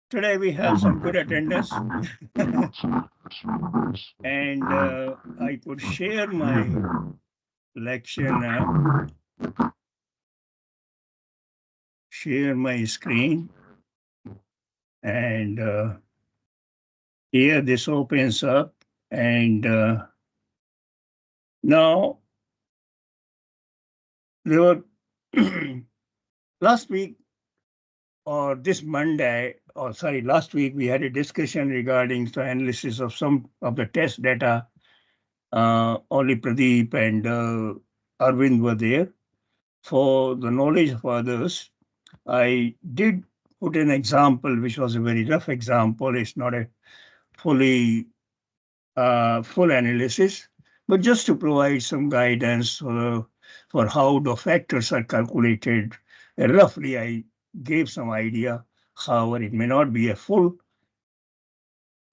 Today we have some good attendance. And I could share my lecture now. Share my screen. And here this opens up. And now there were last week or this Monday, or sorry, last week we had a discussion regarding the analysis of some of the test data. Only Pradeep and Arvind were there. For the knowledge of others, I did put an example, which was a very rough example. It's not a fully full analysis, but just to provide some guidance for how the factors are calculated. Roughly, I gave some idea. However, it may not be a full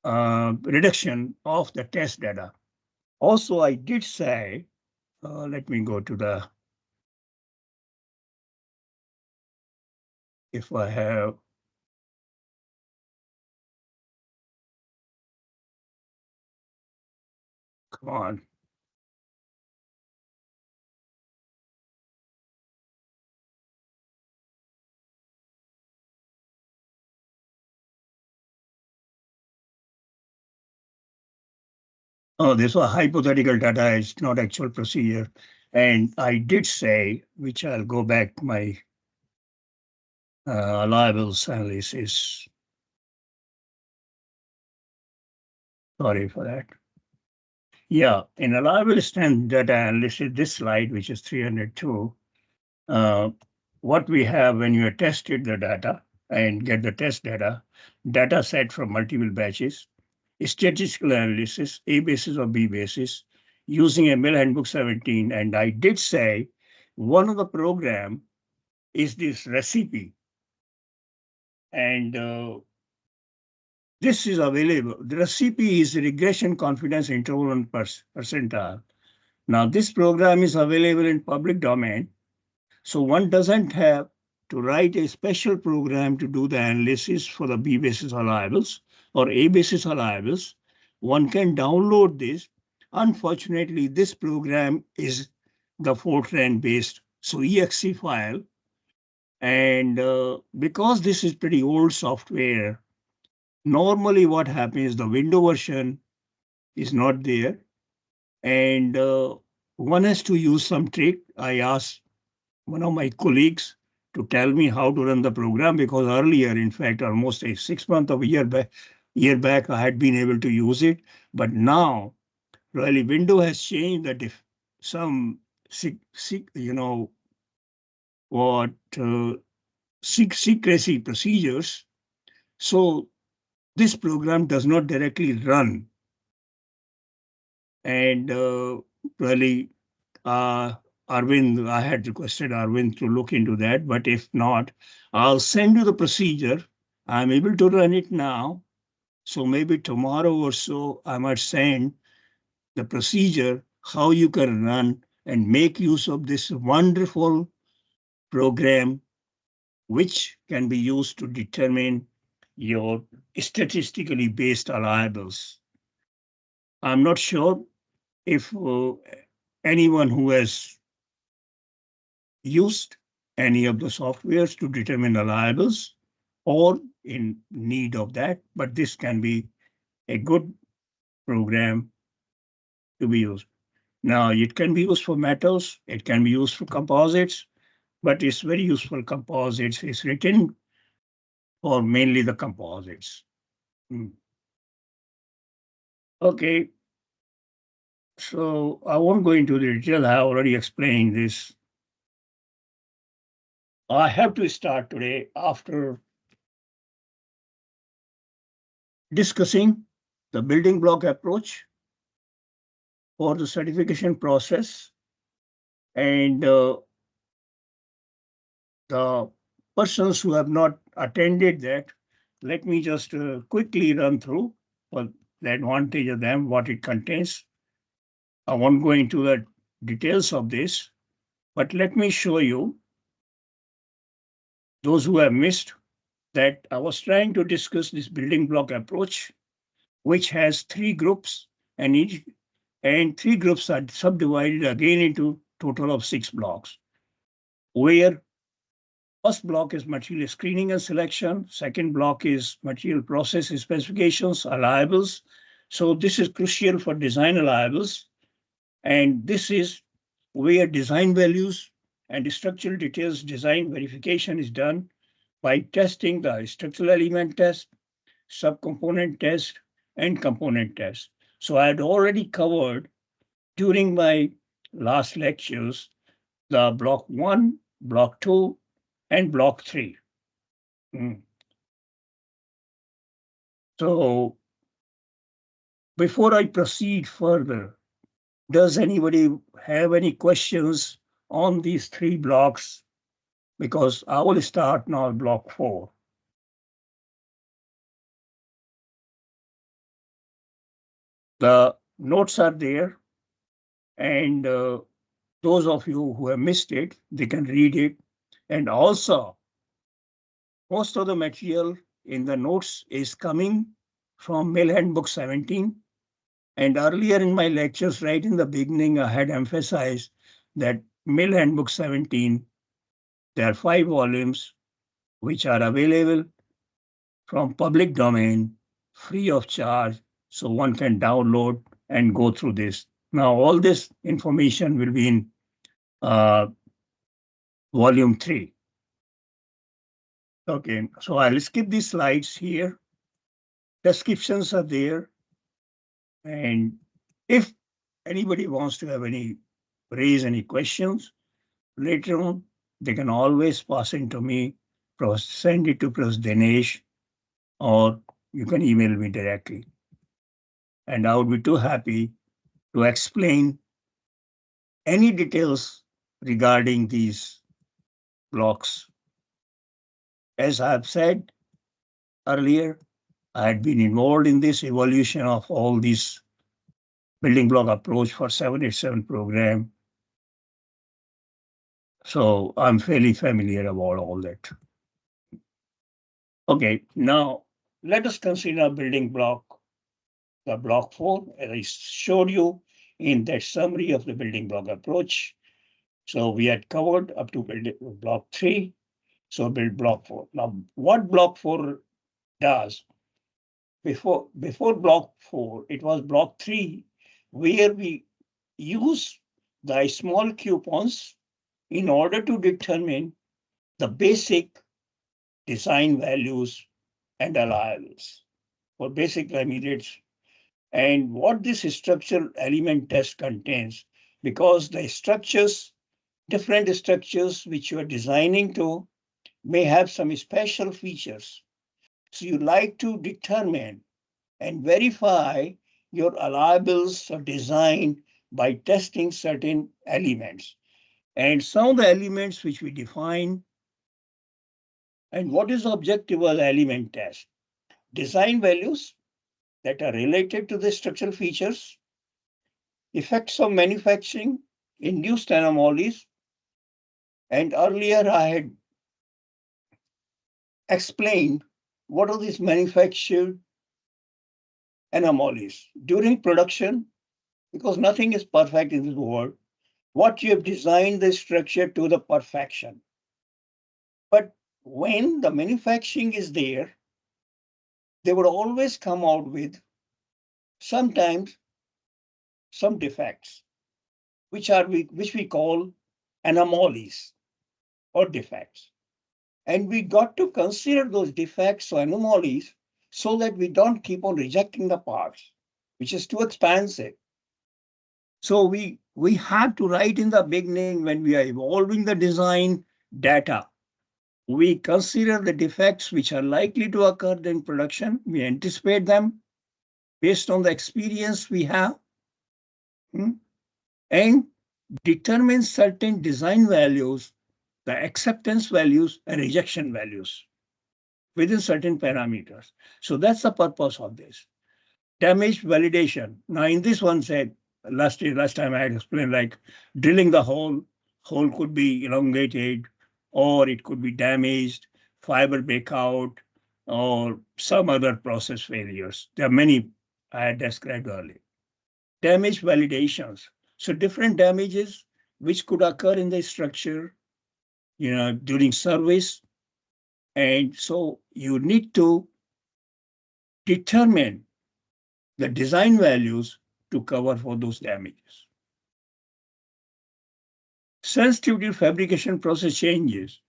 reduction of the test data. Also, I did say, let me go to the, if I have, come on. Oh, this was hypothetical data. It's not actual procedure. And I did say, which I'll go back to my liables analysis. Sorry for that. Yeah, in a liable stand data analysis, this slide, which is 302, what we have when you tested the data and get the test data set from multiple batches, statistical analysis, A basis or B basis, using ML Handbook 17. And I did say one of the program is this recipe. And this is available. The recipe is regression confidence interval and percentile. Now, this program is available in public domain. So one doesn't have to write a special program to do the analysis for the B basis reliables or A basis reliables. One can download this. Unfortunately, this program is the Fortran based, so exe file. And because this is pretty old software, normally what happens, the window version is not there. And one has to use some trick. I asked one of my colleagues to tell me how to run the program, because earlier, in fact, almost a 6 month of year back, I had been able to use it. But now, really, window has changed that if some, what secrecy procedures. So this program does not directly run. And really, Arvind, I had requested Arvind to look into that, but if not, I'll send you the procedure. I'm able to run it now. So maybe tomorrow or so, I might send the procedure, how you can run and make use of this wonderful program, which can be used to determine your statistically based reliables. I'm not sure if anyone who has used any of the softwares to determine reliables or in need of that, but this can be a good program to be used. Now, it can be used for metals, it can be used for composites, but it's very useful composites. It's written for mainly the composites. Okay, so I won't go into the detail. I already explained this. I have to start today after discussing the building block approach for the certification process, and the persons who have not attended that, let me just quickly run through for the advantage of them, what it contains. I won't go into the details of this, but let me show you those who have missed that I was trying to discuss this building block approach, which has three groups, and three groups are subdivided again into total of 6 blocks, where first block is material screening and selection. Second block is material process specifications, alliables. So this is crucial for design alliables. And this is where design values and structural details design verification is done by testing the structural element test, subcomponent test, and component test. So I had already covered during my last lectures the block 1, block 2, and block 3. So before I proceed further, does anybody have any questions on these 3 blocks? Because I will start now block 4. The notes are there, and those of you who have missed it, they can read it. And also, most of the material in the notes is coming from Mill Handbook 17. And earlier in my lectures, right in the beginning, I had emphasized that Mill Handbook 17, there are 5 volumes which are available from public domain, free of charge, so one can download and go through this. Now, all this information will be in volume 3. Okay, so I'll skip these slides here. Descriptions are there. And if anybody wants to raise any questions later on, they can always pass it to me, send it to Prof. Dinesh, or you can email me directly. And I would be too happy to explain any details regarding these blocks. As I have said earlier, I had been involved in this evolution of all these building block approach for 787 program. So I'm fairly familiar about all that. Okay, now let us consider building block, the block 4, as I showed you in that summary of the building block approach. So we had covered up to block 3. So build block 4. Now, what block 4 does? Before block 4, it was block 3, where we use the small coupons in order to determine the basic design values and alliables for basic intermediates, and what this structural element test contains, because the different structures which you are designing to may have some special features. So you like to determine and verify your alliables or design by testing certain elements. And some of the elements which we define, and what is the objective of the element test? Design values that are related to the structural features, effects of manufacturing, induced anomalies, and earlier I had explained what are these manufactured anomalies during production, because nothing is perfect in this world. What you have designed the structure to the perfection. But when the manufacturing is there, they would always come out with sometimes some defects, which we call anomalies or defects. And we got to consider those defects or anomalies so that we don't keep on rejecting the parts, which is too expensive. So we have to write in the beginning, when we are evolving the design data, we consider the defects which are likely to occur in production. We anticipate them based on the experience we have, and determine certain design values, the acceptance values and rejection values within certain parameters. So that's the purpose of this. Damage validation. Now in this one said, last time I had explained, like drilling the hole could be elongated or it could be damaged, fiber breakout, or some other process failures. There are many I had described earlier. Damage validations. So different damages which could occur in the structure, during service. And so you need to determine the design values to cover for those damages. Sensitivity to fabrication process changes.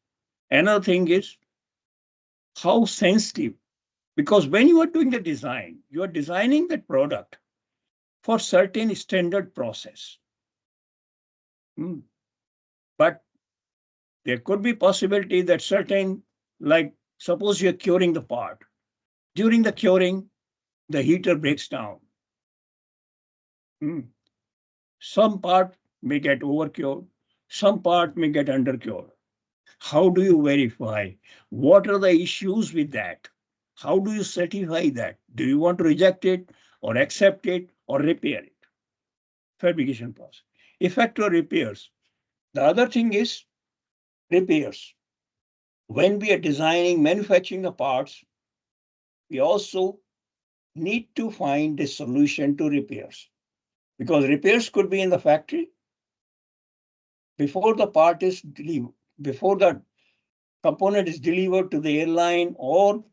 Another thing is how sensitive, because when you are doing the design, you are designing the product for certain standard process. But there could be possibility that certain, like suppose you're curing the part. During the curing, the heater breaks down. Some part may get overcured, some part may get undercured. How do you verify? What are the issues with that? How do you certify that? Do you want to reject it or accept it or repair it? Fabrication process. Effect or repairs. The other thing is repairs. When we are designing, manufacturing the parts, we also need to find a solution to repairs, because repairs could be in the factory before the part is delivered, before the component is delivered to the airline or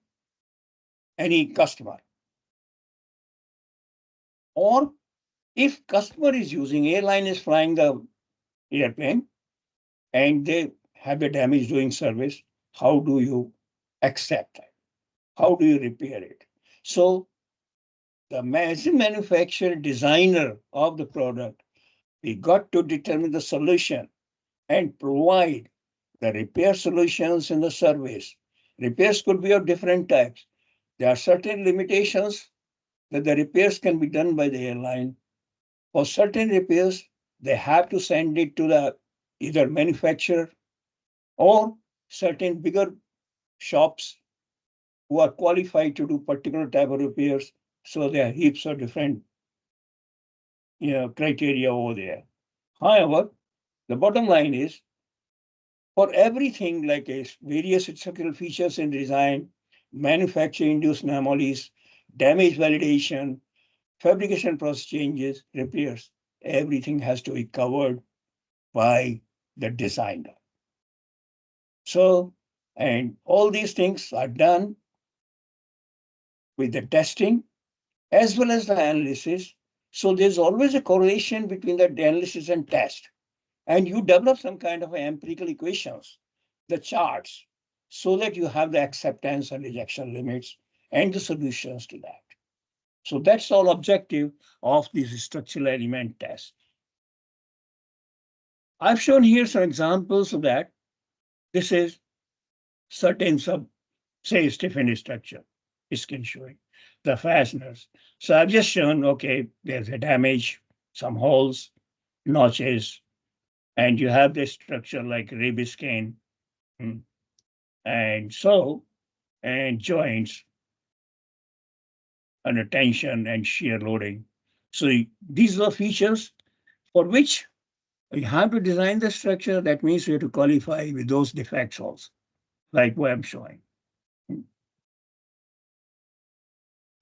any customer. Or if customer is using, airline is flying the airplane and they have a damage during service, how do you accept that? How do you repair it? So the manufacturer, designer of the product, we got to determine the solution and provide the repair solutions in the service. Repairs could be of different types. There are certain limitations that the repairs can be done by the airline. For certain repairs, they have to send it to the either manufacturer or certain bigger shops who are qualified to do particular type of repairs. So there are heaps of different criteria over there. However, the bottom line is, for everything like various structural features in design, manufacturing-induced anomalies, damage validation, fabrication process changes, repairs, everything has to be covered by the designer. So, and all these things are done with the testing as well as the analysis. So there's always a correlation between the analysis and test. And you develop some kind of empirical equations, the charts, so that you have the acceptance and rejection limits and the solutions to that. So that's all objective of this structural element test. I've shown here some examples of that. This is certain say stiffened structure, skin showing, the fasteners. So I've just shown, okay, there's a damage, some holes, notches, and you have this structure like rib skin, and joints under tension and shear loading. So these are features for which you have to design the structure. That means you have to qualify with those defects also, like what I'm showing.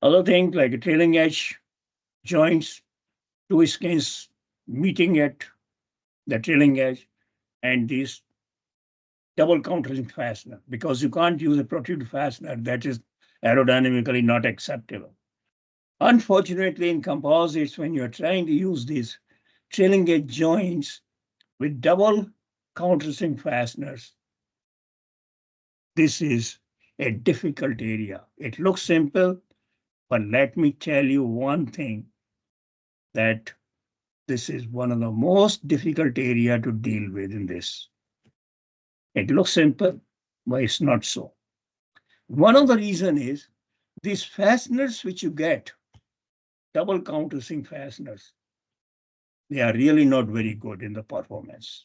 Other things like a trailing edge joints, two skins meeting at the trailing edge, and these double countersink fastener, because you can't use a protrude fastener that is aerodynamically not acceptable. Unfortunately, in composites, when you're trying to use these trailing edge joints with double countersink fasteners, this is a difficult area. It looks simple, but let me tell you one thing, that this is one of the most difficult area to deal with in this. It looks simple, but it's not so. One of the reasons is these fasteners which you get, double countersink fasteners, they are really not very good in the performance.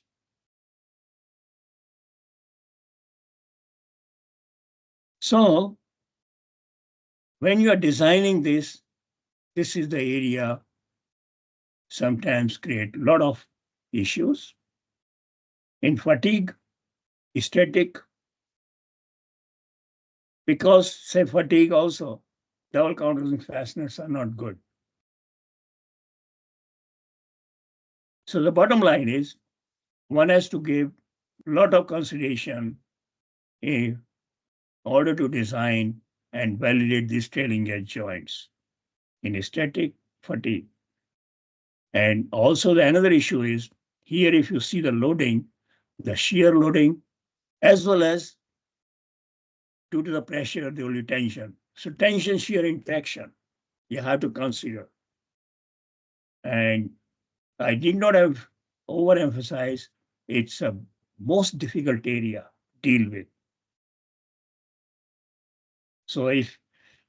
So when you are designing this, this is the area sometimes create a lot of issues. In fatigue, static, Because, say, fatigue also, double countersink fasteners are not good. So the bottom line is one has to give a lot of consideration in order to design and validate these trailing edge joints in static fatigue. And also the another issue is here, if you see the loading, the shear loading, as well as due to the pressure, there will be tension. So tension, shear, interaction, you have to consider. And I did not have overemphasize it's a most difficult area to deal with. So if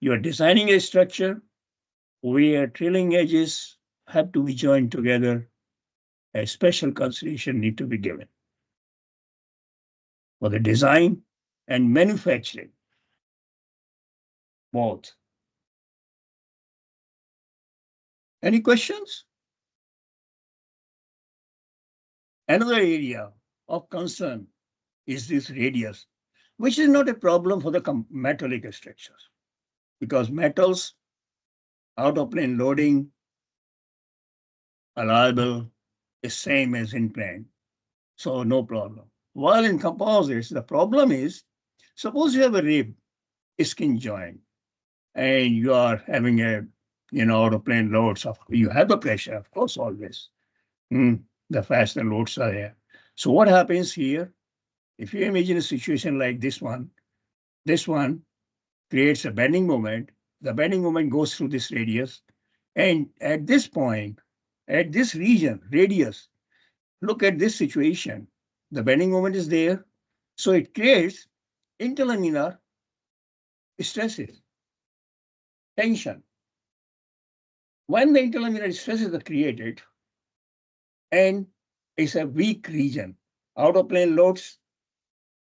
you are designing a structure where trailing edges have to be joined together, a special consideration need to be given for the design and manufacturing, both. Any questions? Another area of concern is this radius, which is not a problem for the metallic structures, because metals, out of plane loading, allowable, is same as in plane. So no problem. While in composites, the problem is, suppose you have a rib skin joint and you are having a, out of plane loads. You have the pressure, of course, always. The fastener loads are there. So what happens here? If you imagine a situation like this one creates a bending moment. The bending moment goes through this radius. And at this point, at this region, radius, look at this situation. The bending moment is there. So it creates interlaminar stresses, tension. When the interlaminar stresses are created, and it's a weak region, out of plane loads,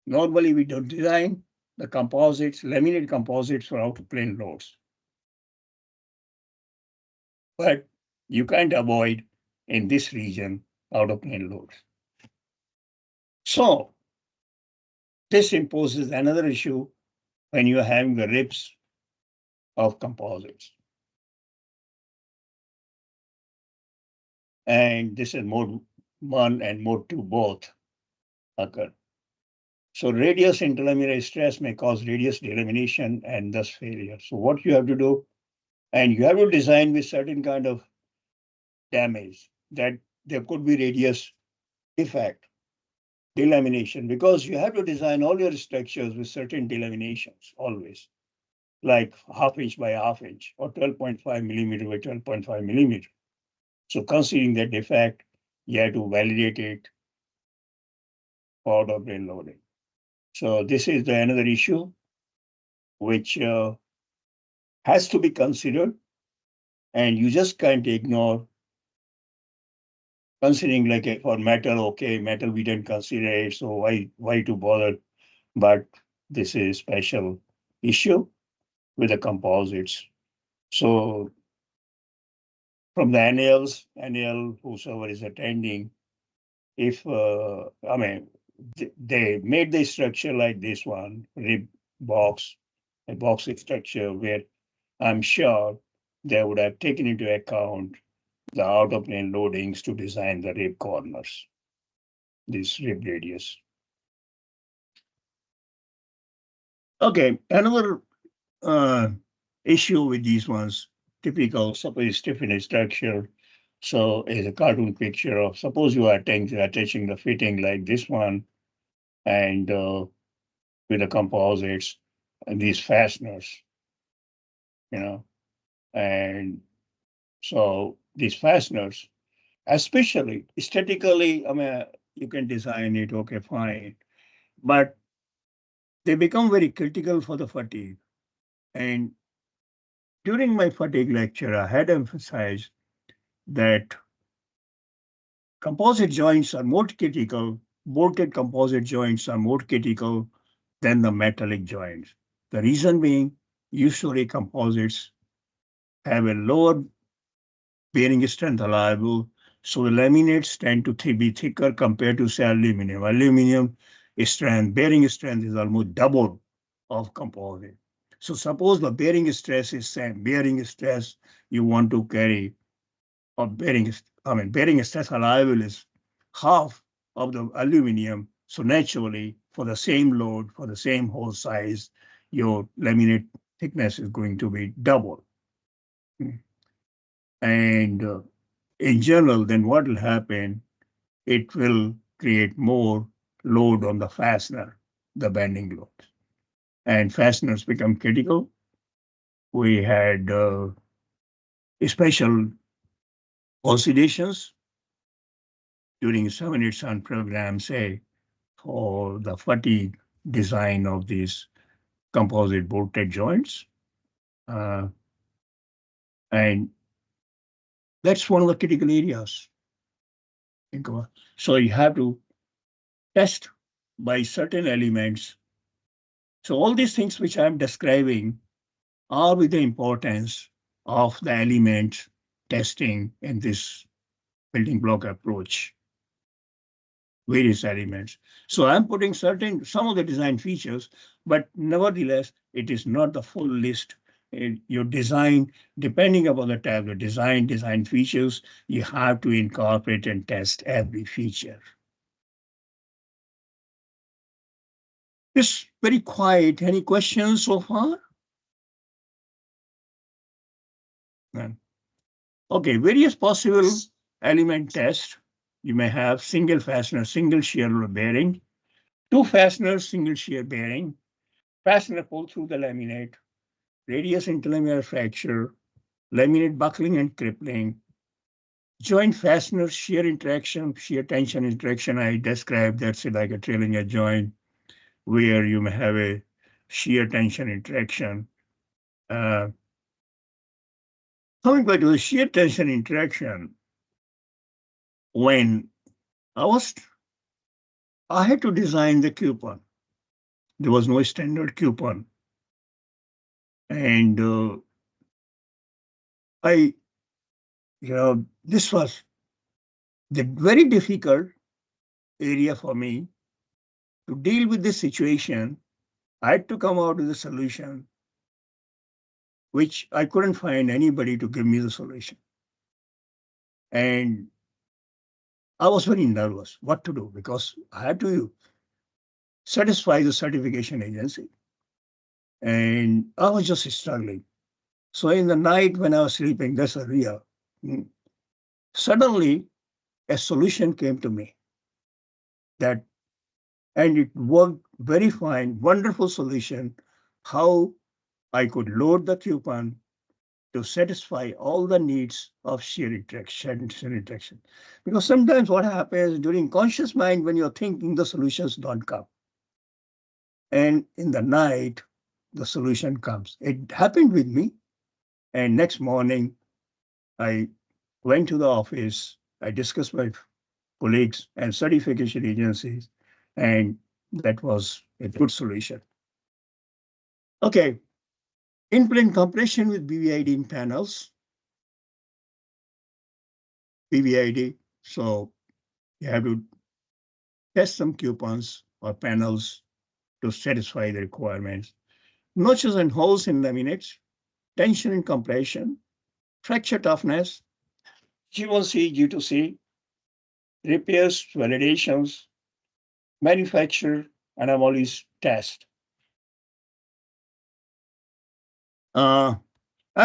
normally we don't design the composites, laminate composites for out of plane loads. But you can't avoid in this region out of plane loads. So this imposes another issue when you are having the ribs of composites. And this is mode 1 and mode 2 both occur. So radius interlaminar stress may cause radius delamination and thus failure. So what you have to do, and you have to design with certain kind of damage that there could be radius defect, delamination, because you have to design all your structures with certain delaminations always, like 1/2 inch by 1/2 inch or 12.5 millimeter by 12.5 millimeter. So considering that defect, you have to validate it for out of plane loading. So this is another issue which has to be considered, and you just can't ignore considering like for metal, okay, metal we didn't consider it, so why to bother? But this is special issue with the composites. So from the NL, whosoever is attending, if they made the structure like this one, rib box, a box structure where I'm sure they would have taken into account the out of plane loadings to design the rib corners, this rib radius. Okay, another issue with these ones, typical, suppose stiffened structure. So is a cartoon picture of, suppose you are attaching the fitting like this one, and with the composites and these fasteners, and so these fasteners, especially aesthetically, you can design it, okay, fine, but they become very critical for the fatigue. And during my fatigue lecture, I had emphasized that composite joints are more critical, bolted composite joints are more critical than the metallic joints. The reason being, usually composites have a lower bearing strength allowable, so the laminates tend to be thicker compared to, say, aluminum. Aluminum strength, bearing strength is almost double of composite. So suppose the bearing stress is same. Bearing stress you want to carry, or bearing stress allowable is half of the aluminum. So naturally, for the same load, for the same hole size, your laminate thickness is going to be double. And in general, then what will happen? It will create more load on the fastener, the bending load. And fasteners become critical. We had special considerations during 787 program, say, for the fatigue design of these composite bolted joints. And that's one of the critical areas. So you have to test by certain elements. So all these things which I'm describing are with the importance of the element testing in this building block approach, various elements. So I'm putting some of the design features, but nevertheless, it is not the full list. Your design, depending upon the type of design features, you have to incorporate and test every feature. It's very quiet. Any questions so far? None. Okay, various possible element test. You may have single fastener, single shear bearing, two fasteners, single shear bearing, fastener pull through the laminate, radius interlaminar fracture, laminate buckling and crippling, joint fastener shear interaction, shear tension interaction. I described that's like a trailing edge joint where you may have a shear tension interaction. Coming back to the shear tension interaction, when I had to design the coupon. There was no standard coupon. And this was the very difficult area for me to deal with this situation. I had to come out with a solution, which I couldn't find anybody to give me the solution. And I was very nervous what to do because I had to satisfy the certification agency. And I was just struggling. So in the night when I was sleeping, that's a real. Suddenly, a solution came to me and it worked very fine, wonderful solution, how I could load the coupon to satisfy all the needs of shear interaction. Because sometimes what happens during conscious mind, when you're thinking, the solutions don't come. And in the night, the solution comes. It happened with me. And next morning, I went to the office. I discussed with colleagues and certification agencies, and that was a good solution. Okay, in-plane compression with BVID in panels. BVID, so you have to test some coupons or panels to satisfy the requirements. Notches and holes in laminates, tension and compression, fracture toughness, G1C, G2C, repairs, validations, manufacture anomalies test. I've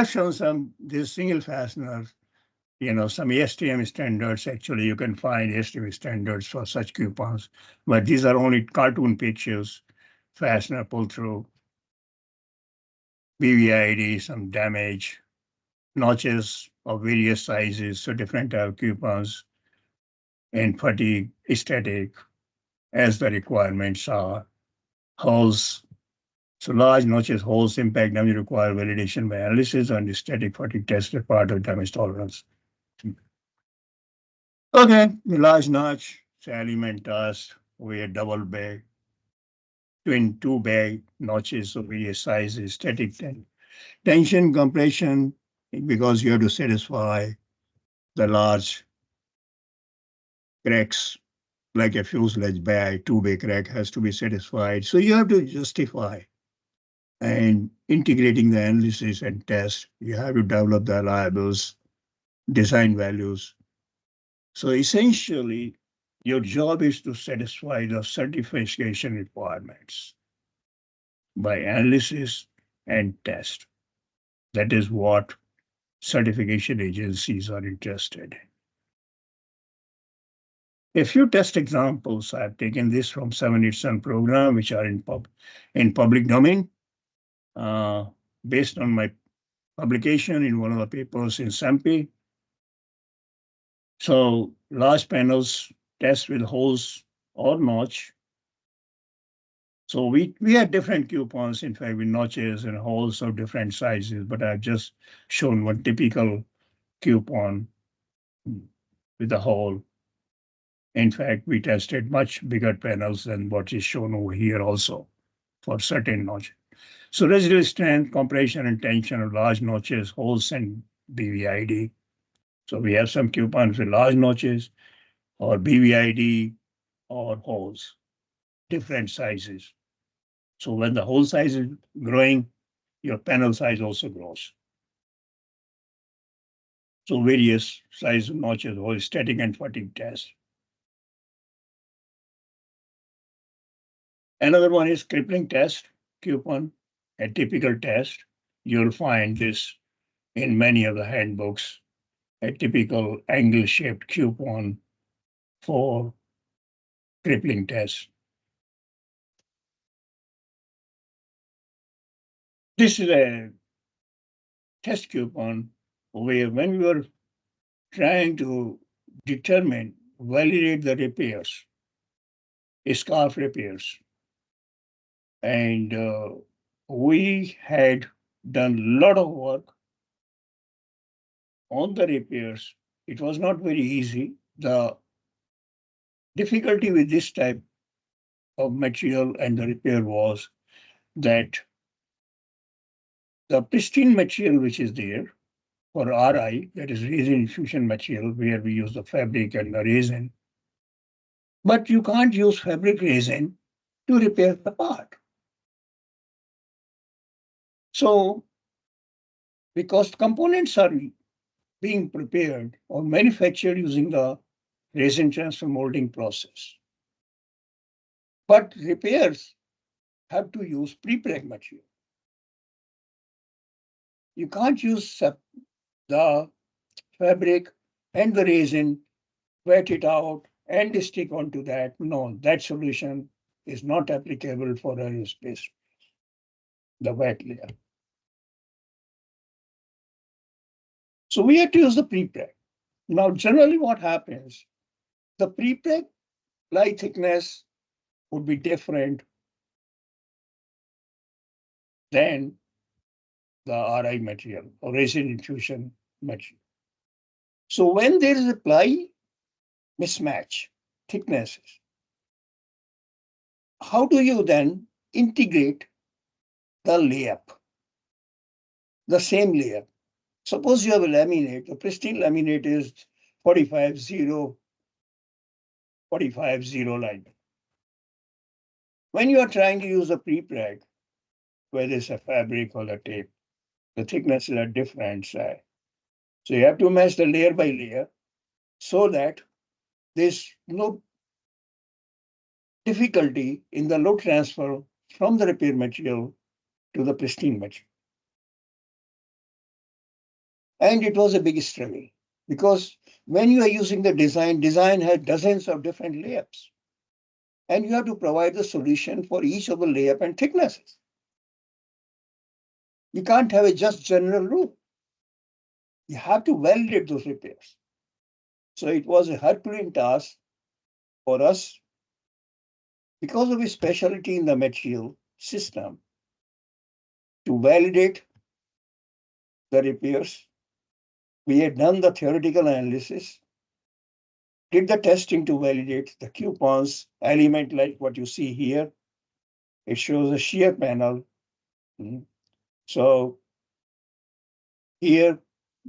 shown these single fasteners, some ASTM standards. Actually, you can find ASTM standards for such coupons, but these are only cartoon pictures, fastener pull through, BVID, some damage, notches of various sizes, so different type of coupons, and fatigue, static, as the requirements are, holes. So large notches, holes, impact damage require validation by analysis and static fatigue test as part of damage tolerance. Okay, the large notch, element test, we a double bag, twin two bag notches of various sizes, static tension compression, because you have to satisfy the large cracks, like a fuselage bag, two-bay crack has to be satisfied. So you have to justify and integrating the analysis and test. You have to develop the reliables, design values. So essentially, your job is to satisfy the certification requirements by analysis and test. That is what certification agencies are interested in. A few test examples. I've taken this from 787 program, which are in public domain, based on my publication in one of the papers in SAMPE. So large panels test with holes or notch. So we had different coupons, in fact, with notches and holes of different sizes, but I've just shown one typical coupon with a hole. In fact, we tested much bigger panels than what is shown over here also for certain notches. So residual strength, compression, and tension of large notches, holes, and BVID. So we have some coupons with large notches or BVID or holes, different sizes. So when the hole size is growing, your panel size also grows. So various size notches, or static and fatigue test. Another one is crippling test, coupon, a typical test. You'll find this in many of the handbooks, a typical angle-shaped coupon for crippling test. This is a test coupon where when we were trying to determine, validate the repairs, scarf repairs, and we had done a lot of work on the repairs. It was not very easy. The difficulty with this type of material and the repair was that the pristine material which is there for RI, that is resin infusion material, where we use the fabric and the resin. But you can't use fabric resin to repair the part. So, because components are being prepared or manufactured using the resin transfer molding process, but repairs have to use pre-preg material. You can't use the fabric and the resin, wet it out, and stick onto that. No, that solution is not applicable for aerospace, the wet layer. So we have to use the pre-preg. Now, generally what happens, the pre-preg ply thickness would be different than the RI material or resin infusion material. So when there is a ply mismatch, thicknesses, how do you then integrate the layup, the same layer? Suppose you have a laminate, the pristine laminate is 45-0 line. When you are trying to use a pre-preg, whether it's a fabric or a tape, the thicknesses are different. So you have to match the layer by layer so that there's no difficulty in the load transfer from the repair material to the pristine material. And it was a big struggle because when you are using the design has dozens of different layups. And you have to provide the solution for each of the layup and thicknesses. You can't have a just general rule. You have to validate those repairs. So it was a Herculean task for us because of a specialty in the material system to validate the repairs. We had done the theoretical analysis, did the testing to validate the coupons, element like what you see here. It shows a shear panel. So here,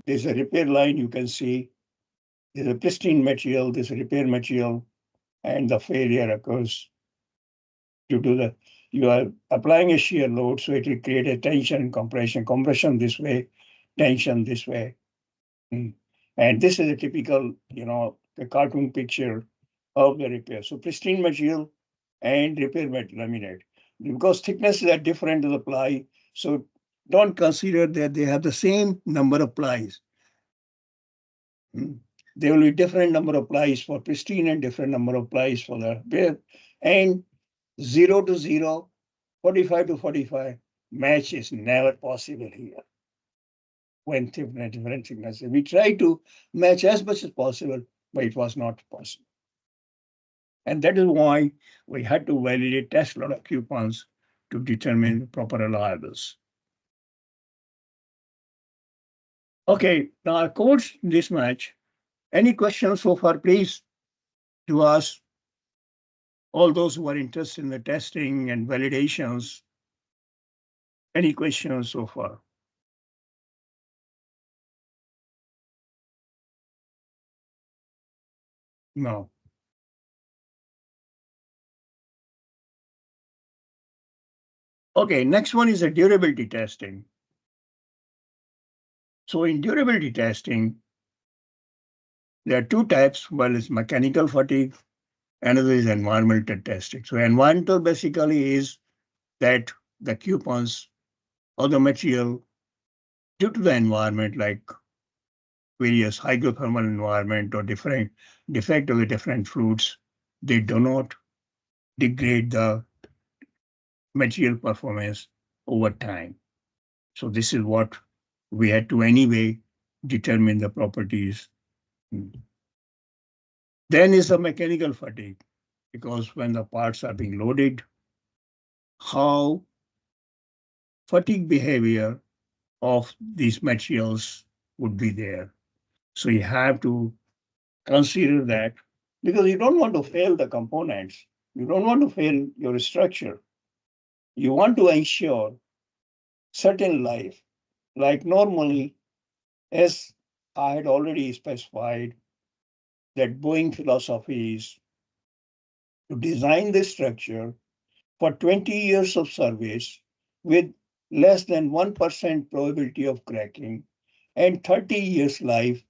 there's a repair line you can see. There's a pristine material, there's a repair material, and the failure occurs due to the You are applying a shear load, so it will create a tension, compression this way, tension this way. And this is a typical, the cartoon picture of the repair. So pristine material and repair laminate. Because thicknesses are different to the ply, so don't consider that they have the same number of plies. There will be different number of plies for pristine and different number of plies for the repair. And 0 to 0, 45 to 45, match is never possible here. When different thicknesses. We try to match as much as possible, but it was not possible. And that is why we had to validate, test a lot of coupons to determine proper reliables. Okay, now I covered this much. Any questions so far, please, to ask all those who are interested in the testing and validations. Any questions so far? No. Okay, next one is a durability testing. So in durability testing, there are two types. One is mechanical fatigue, another is environmental testing. So environmental basically is that the coupons or the material due to the environment, like various hydrothermal environment or different defect of the different fluids, they do not degrade the material performance over time. So this is what we had to anyway determine the properties. Then is the mechanical fatigue, because when the parts are being loaded, how fatigue behavior of these materials would be there. So you have to consider that, because you don't want to fail the components. You don't want to fail your structure. You want to ensure certain life, like normally, as I had already specified, that Boeing philosophy is to design this structure for 20 years of service with less than 1% probability of cracking and 30 years life.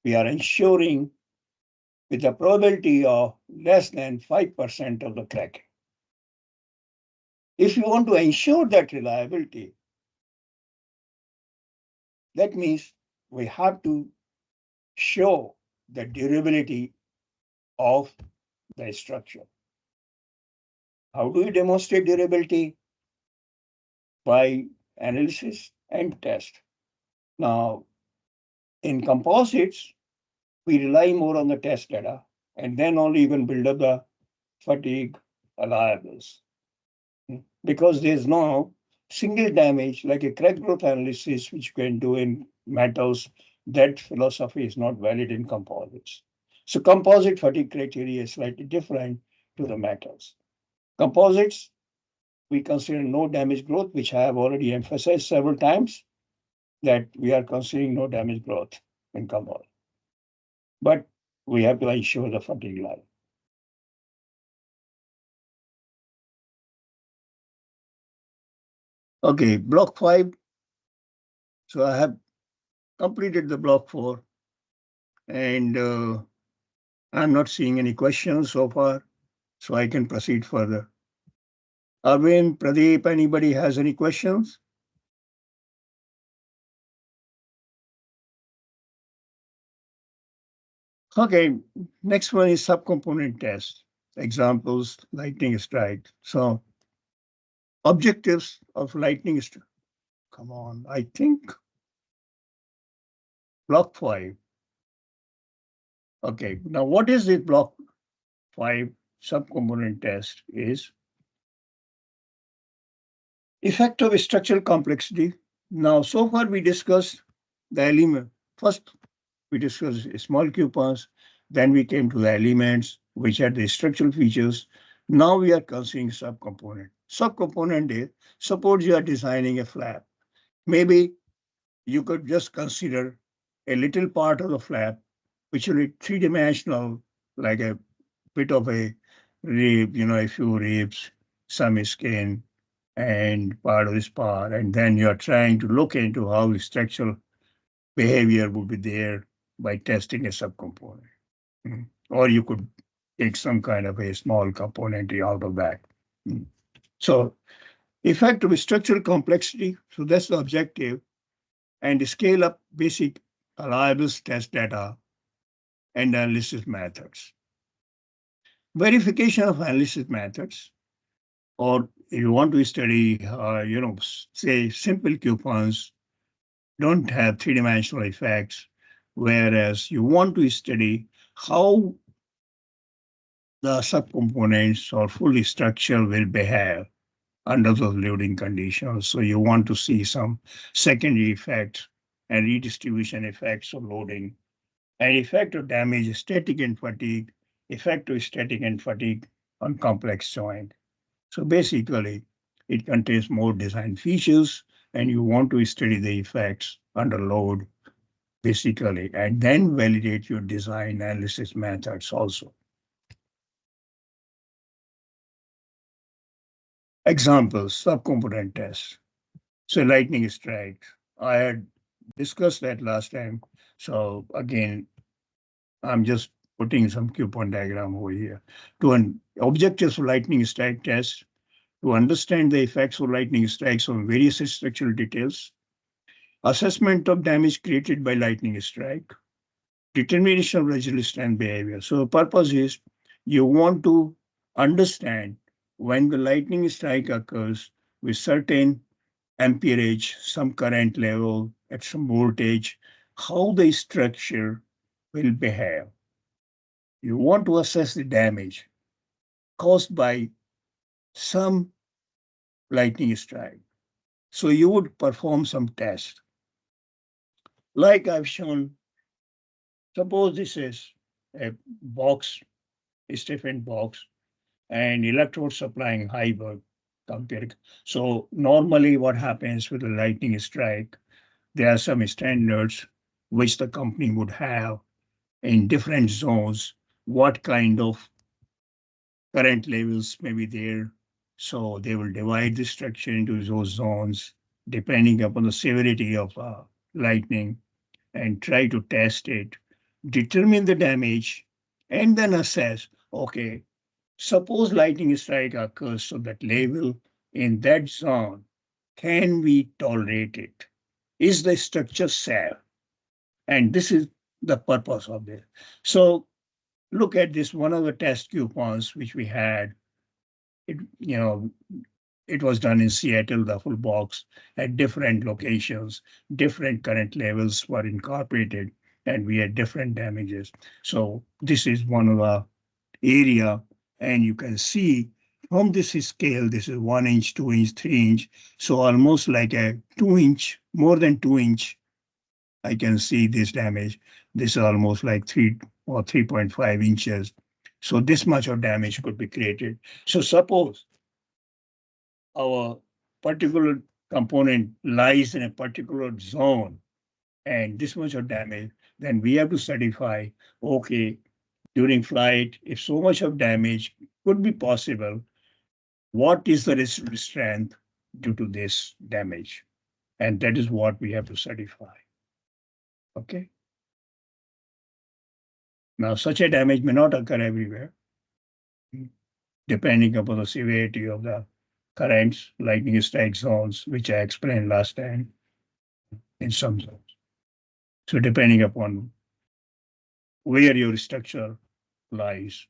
We are ensuring with a probability of less than 5% of the cracking. If you want to ensure that reliability, that means we have to show the durability of the structure. How do we demonstrate durability? By analysis and test. Now, in composites, we rely more on the test data, and then only you can build up the fatigue reliables. Because there's no single damage like a crack growth analysis, which you can do in metals. That philosophy is not valid in composites. So composite fatigue criteria is slightly different to the metals. Composites, we consider no damage growth, which I have already emphasized several times, that we are considering no damage growth in composite. But we have to ensure the fatigue life. Okay, block 5. So I have completed the block 4, and I'm not seeing any questions so far, so I can proceed further. Arvind, Pradeep, anybody has any questions? Okay, next one is subcomponent test. Examples, lightning strike. So objectives of lightning strike. Come on, I think block 5. Okay, now what is the block 5 subcomponent test is effect of structural complexity. Now, so far we discussed the element. First, we discussed small coupons. Then we came to the elements, which are the structural features. Now we are considering subcomponent. Subcomponent is, suppose you are designing a flap. Maybe you could just consider a little part of the flap, which will be three-dimensional, like a bit of a rib, a few ribs, some skin, and part of this part, and then you're trying to look into how the structural behavior would be there by testing a subcomponent. Or you could take some kind of a small component out of that. So effect of structural complexity, so that's the objective, and scale up basic reliable test data and analysis methods. Verification of analysis methods, or if you want to study, say simple coupons don't have three-dimensional effects, whereas you want to study how the subcomponents or fully structure will behave under those loading conditions. So you want to see some secondary effects and redistribution effects of loading, and effect of damage, static and fatigue, effect of static and fatigue on complex joint. So basically, it contains more design features, and you want to study the effects under load, basically, and then validate your design analysis methods also. Examples, subcomponent tests. So lightning strike. I had discussed that last time. So again, I'm just putting some coupon diagram over here. To an objectives of lightning strike test, to understand the effects of lightning strikes on various structural details, assessment of damage created by lightning strike, determination of residual strength behavior. So the purpose is you want to understand when the lightning strike occurs with certain amperage, some current level, at some voltage, how the structure will behave. You want to assess the damage caused by some lightning strike. So you would perform some test. Like I've shown, suppose this is a box, a stiffened box, and electrode supplying high work compared. So normally what happens with a lightning strike, there are some standards which the company would have in different zones, what kind of current levels may be there. So they will divide the structure into those zones depending upon the severity of lightning and try to test it, determine the damage, and then assess, okay, suppose lightning strike occurs so that level in that zone, can we tolerate it? Is the structure safe? And this is the purpose of this. So look at this, one of the test coupons which we had. It, it was done in Seattle, the full box at different locations, different current levels were incorporated, and we had different damages. So this is one of the area, and you can see from this scale, this is 1 inch, 2 inch, 3 inch. So almost like a 2 inch, more than 2 inch, I can see this damage. This is almost like 3 or 3.5 inches. So this much of damage could be created. So suppose our particular component lies in a particular zone and this much of damage, then we have to certify, okay, during flight, if so much of damage could be possible, what is the residual strength due to this damage? And that is what we have to certify. Okay. Now, such a damage may not occur everywhere, depending upon the severity of the currents, lightning strike zones, which I explained last time in some zones. So depending upon where your structure lies.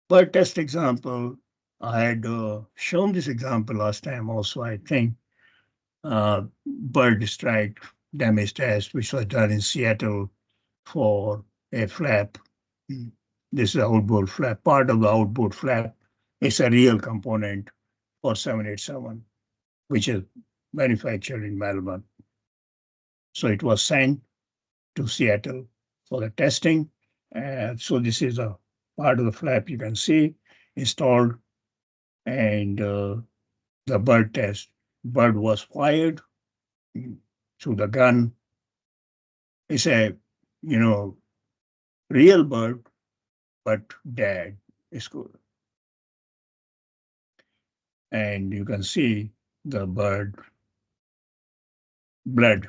For test example, I had shown this example last time also, I think, bird strike damage test, which was done in Seattle for a flap. This is the outboard flap. Part of the outboard flap is a real component for 787, which is manufactured in Melbourne. So it was sent to Seattle for the testing. And so this is a part of the flap you can see installed, and the bird test. Bird was fired through the gun. It's a, real bird, but dad is good. And you can see the blood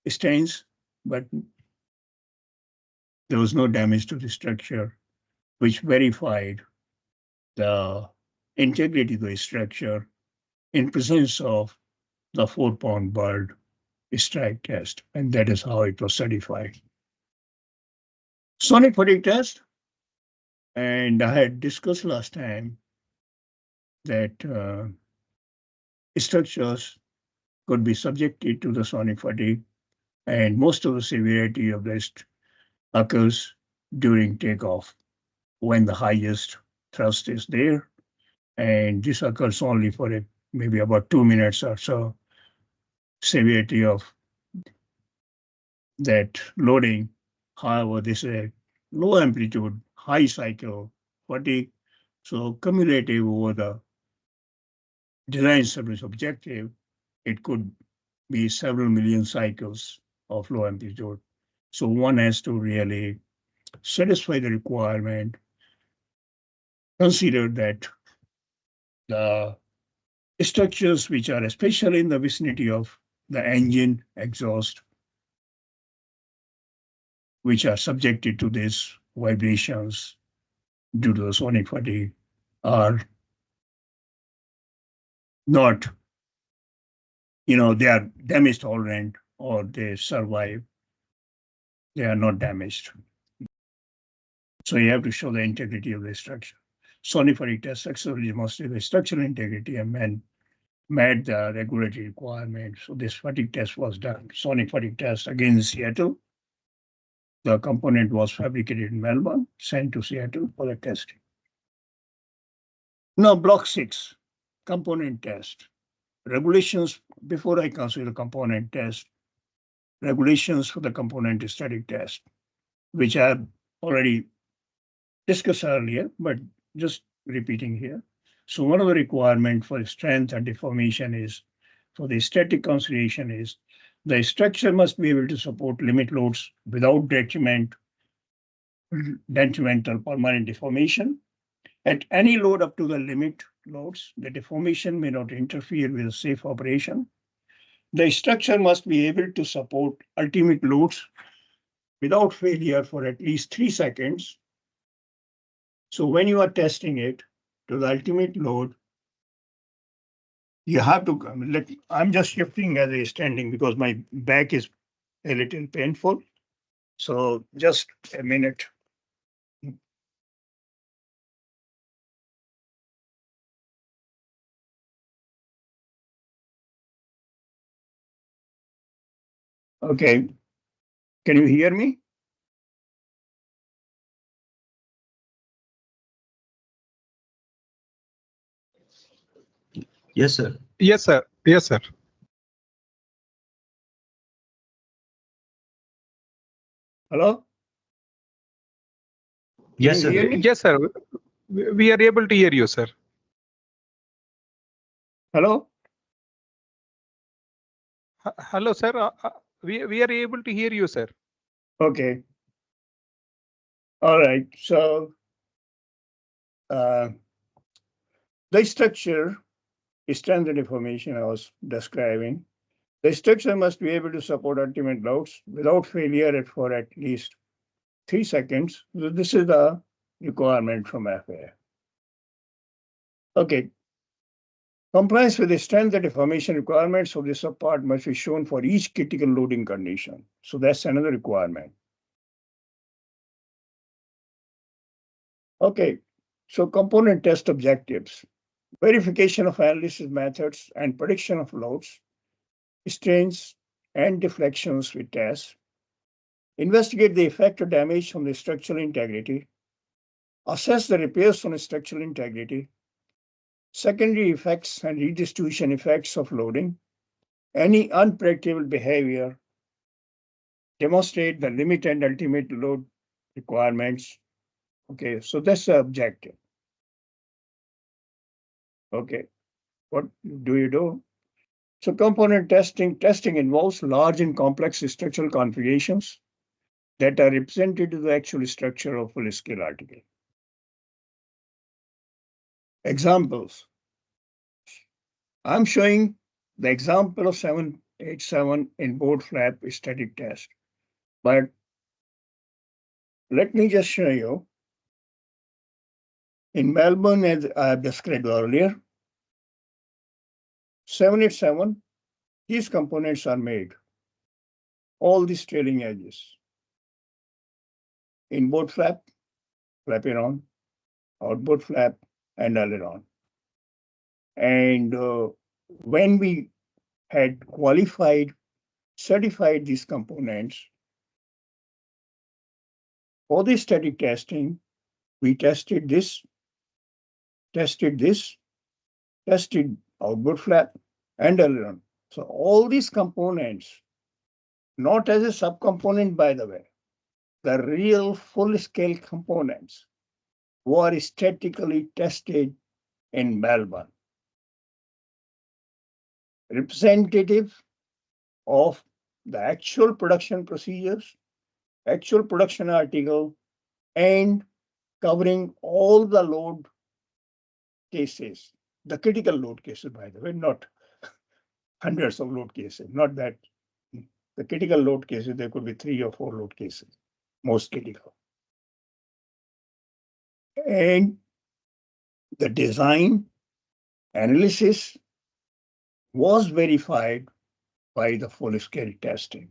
stains, but there was no damage to the structure, which verified the integrity of the structure in presence of the 4-pound bird strike test, and that is how it was certified. Sonic fatigue test, and I had discussed last time that structures could be subjected to the sonic fatigue, and most of the severity of this occurs during takeoff when the highest thrust is there, and this occurs only for maybe about 2 minutes or so. Severity of that loading, however, this is a low amplitude, high cycle fatigue, so cumulative over the design service objective, it could be several million cycles of low amplitude. So one has to really satisfy the requirement, consider that the structures which are especially in the vicinity of the engine exhaust, which are subjected to these vibrations due to the sonic fatigue, are not, they are damage tolerant or they survive. They are not damaged. So you have to show the integrity of the structure. Sonic fatigue test successfully demonstrated the structural integrity and met the regulatory requirements. So this fatigue test was done. Sonic fatigue test again in Seattle. The component was fabricated in Melbourne, sent to Seattle for the testing. Now, block 6, component test. Regulations, before I consider the component test, regulations for the component static test, which I have already discussed earlier, but just repeating here. So one of the requirements for strength and deformation is, for the static consideration is, the structure must be able to support limit loads without detrimental permanent deformation. At any load up to the limit loads, the deformation may not interfere with a safe operation. The structure must be able to support ultimate loads without failure for at least 3 seconds. So when you are testing it to the ultimate load, you have to, I'm just shifting as a standing because my back is a little painful. So just a minute. Okay, can you hear me? Yes, sir. Yes, sir. Yes, sir. Hello? Yes, Can you sir. hear me? Yes, sir. We are able to hear you, sir. Hello? Hello, sir. We are able to hear you, sir. Okay. All right. So the structure, strength and deformation I was describing, the structure must be able to support ultimate loads without failure for at least 3 seconds. So this is the requirement from FAA. Okay. Compliance with the strength and deformation requirements of the subpart must be shown for each critical loading condition. So that's another requirement. Okay. So component test objectives. Verification of analysis methods and prediction of loads, strains, and deflections with tests. Investigate the effect of damage on the structural integrity. Assess the repairs on the structural integrity. Secondary effects and redistribution effects of loading. Any unpredictable behavior. Demonstrate the limit and ultimate load requirements. Okay, so that's the objective. Okay, what do you do? So component testing involves large and complex structural configurations that are represented to the actual structure of full-scale article. Examples. I'm showing the example of 787 inboard flap static test. But let me just show you. In Melbourne, as I have described earlier, 787, these components are made. All these trailing edges. Inboard flap, flaperon, outboard flap, and aileron. And when we had qualified, certified these components, for the static testing, we tested this, tested outboard flap, and aileron. So all these components, not as a subcomponent, by the way, the real full-scale components were statically tested in Melbourne. Representative of the actual production procedures, actual production article, and covering all the load cases, the critical load cases, by the way, not hundreds of load cases, not that. The critical load cases, there could be 3 or 4 load cases, most critical. And the design analysis was verified by the full-scale testing.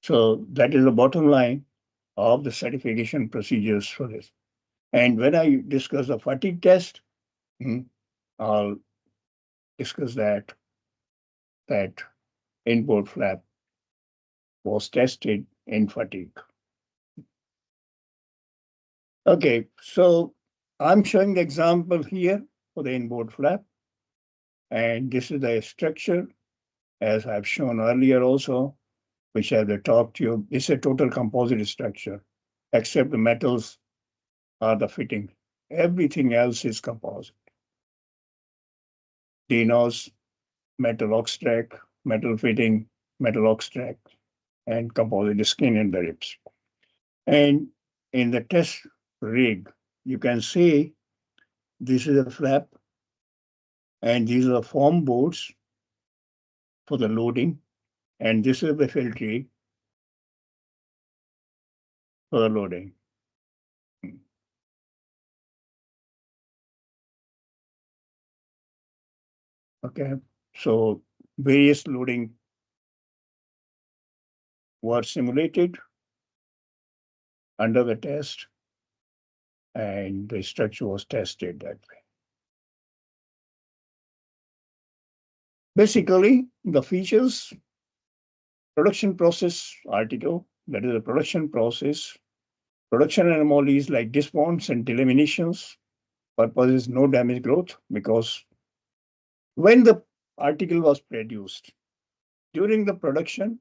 So that is the bottom line of the certification procedures for this. And when I discuss the fatigue test, I'll discuss that inboard flap was tested in fatigue. Okay, so I'm showing the example here for the inboard flap. And this is the structure, as I've shown earlier also, which I have the top tube. It's a total composite structure, except the metals are the fitting. Everything else is composite. DNOS, metal ox-track, metal fitting, metal ox-track, and composite skin in the ribs. And in the test rig, you can see this is a flap, and these are form boards for the loading, and this is the filtry for the loading. Okay, so various loading were simulated under the test, and the structure was tested that way. Basically, the features, production process article, that is a production process, production anomalies like disbounds and delaminations, purpose is no damage growth, because when the article was produced, during the production,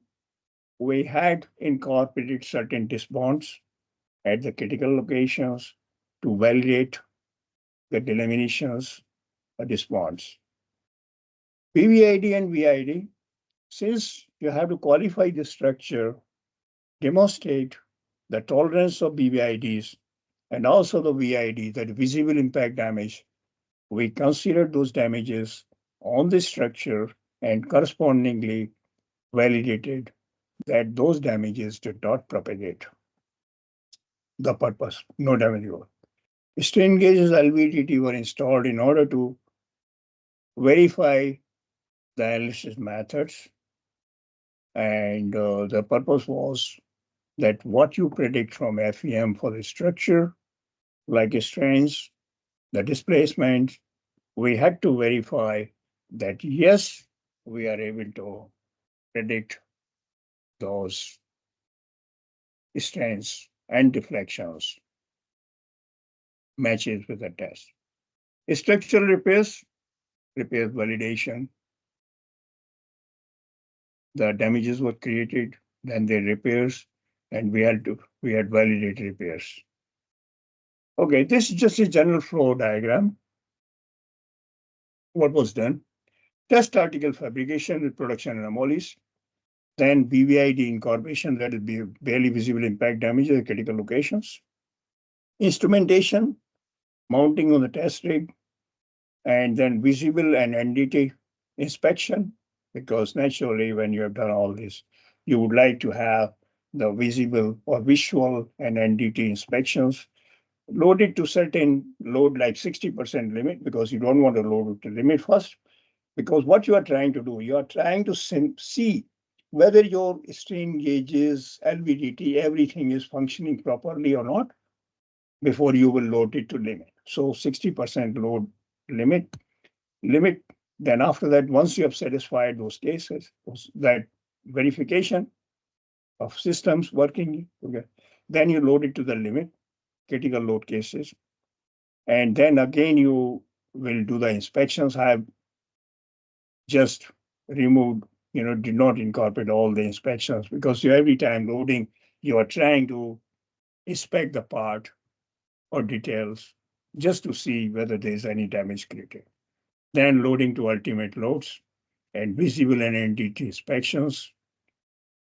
we had incorporated certain disbounds at the critical locations to validate the delaminations or disbounds. PVID and VID, since you have to qualify the structure, demonstrate the tolerance of BVIDs and also the VID, that visible impact damage, we consider those damages on the structure and correspondingly validated that those damages did not propagate the purpose, no damage. Strain gauges LVDT were installed in order to verify the analysis methods, and the purpose was that what you predict from FEM for the structure, like strains, the displacement, we had to verify that yes, we are able to predict those strains and deflections matches with the test. Structural repairs validation. The damages were created, then the repairs, and we had validated repairs. Okay, this is just a general flow diagram. What was done? Test article fabrication with production anomalies, then BVID incorporation, that is barely visible impact damage at critical locations. Instrumentation, mounting on the test rig, and then visible and NDT inspection, because naturally when you have done all this, you would like to have the visible or visual and NDT inspections loaded to certain load like 60% limit, because you don't want to load it to limit first. Because what you are trying to do, you are trying to see whether your strain gauges, LVDT, everything is functioning properly or not before you will load it to limit. So 60% load limit. Then after that, once you have satisfied those cases, that verification of systems working, okay, then you load it to the limit, critical load cases. And then again, you will do the inspections. I have just removed, did not incorporate all the inspections, because every time loading, you are trying to inspect the part or details just to see whether there is any damage created. Then loading to ultimate loads and visible and entity inspections.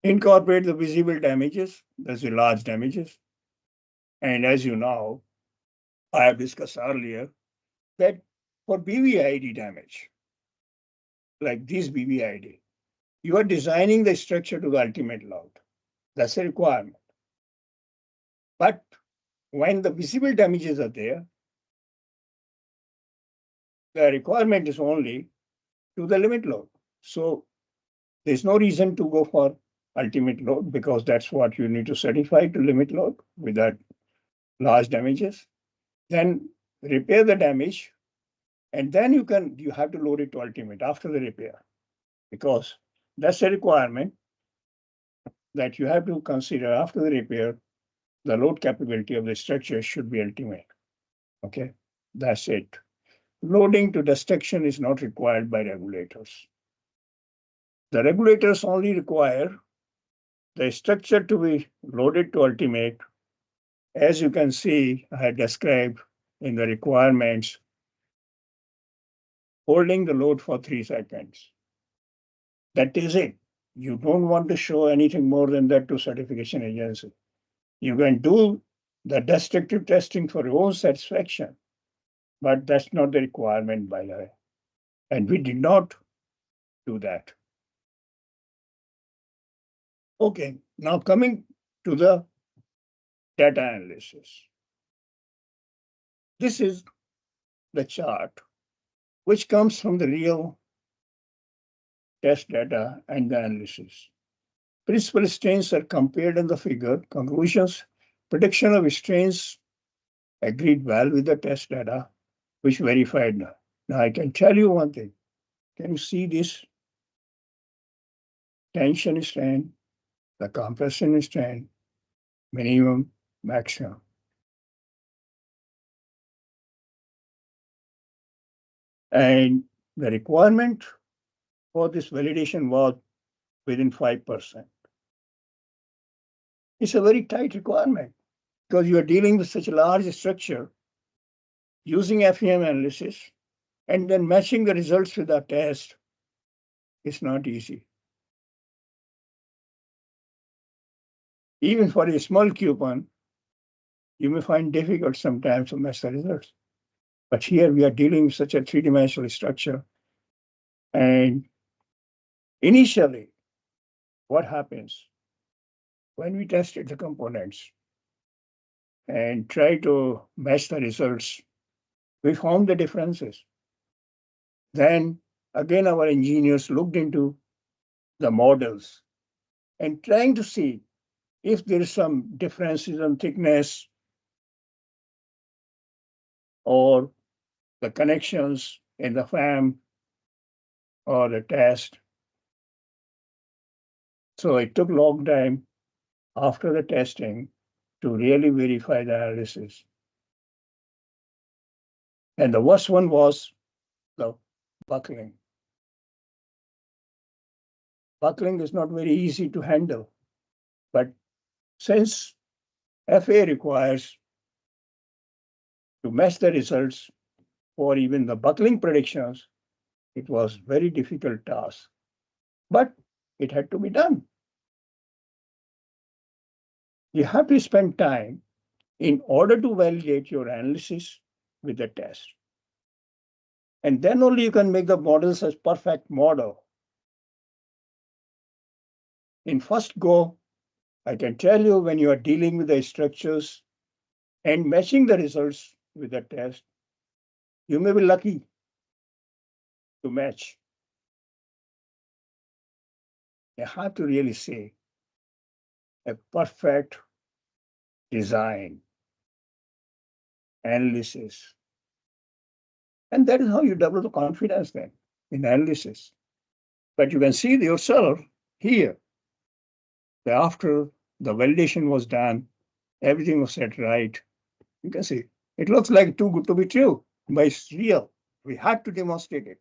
Incorporate the visible damages, that's the large damages. And as you know, I have discussed earlier that for BVID damage, like this BVID, you are designing the structure to the ultimate load. That's a requirement. But when the visible damages are there, the requirement is only to the limit load. So there's no reason to go for ultimate load, because that's what you need to certify to limit load without large damages. Then repair the damage, and then you have to load it to ultimate after the repair, because that's a requirement that you have to consider after the repair. The load capability of the structure should be ultimate. Okay, that's it. Loading to destruction is not required by regulators. The regulators only require the structure to be loaded to ultimate. As you can see, I had described in the requirements, holding the load for 3 seconds. That is it. You don't want to show anything more than that to certification agency. You can do the destructive testing for your own satisfaction, but that's not the requirement by the way. And we did not do that. Okay, now coming to the data analysis. This is the chart which comes from the real test data and the analysis. Principal strains are compared in the figure. Conclusions, prediction of strains agreed well with the test data, which verified. Now I can tell you one thing. Can you see this? Tension strain, the compression strain, minimum, maximum. And the requirement for this validation was within 5%. It's a very tight requirement, because you are dealing with such a large structure using FEM analysis and then matching the results with our test. It's not easy. Even for a small coupon, you may find difficult sometimes to match the results. But here we are dealing with such a three-dimensional structure. And initially, what happens when we tested the components and try to match the results, we found the differences. Then again, our engineers looked into the models and trying to see if there is some differences in thickness or the connections in the FAM or the test. So it took a long time after the testing to really verify the analysis. And the worst one was the buckling. Buckling is not very easy to handle, but since FA requires to match the results for even the buckling predictions, it was very difficult task, but it had to be done. You have to spend time in order to validate your analysis with the test. And then only you can make the models as perfect model. In first go, I can tell you when you are dealing with the structures and matching the results with the test, you may be lucky to match. You have to really say a perfect design, analysis. And that is how you develop the confidence then in analysis. But you can see yourself here that after the validation was done, everything was set right. You can see it looks like too good to be true, but it's real. We had to demonstrate it.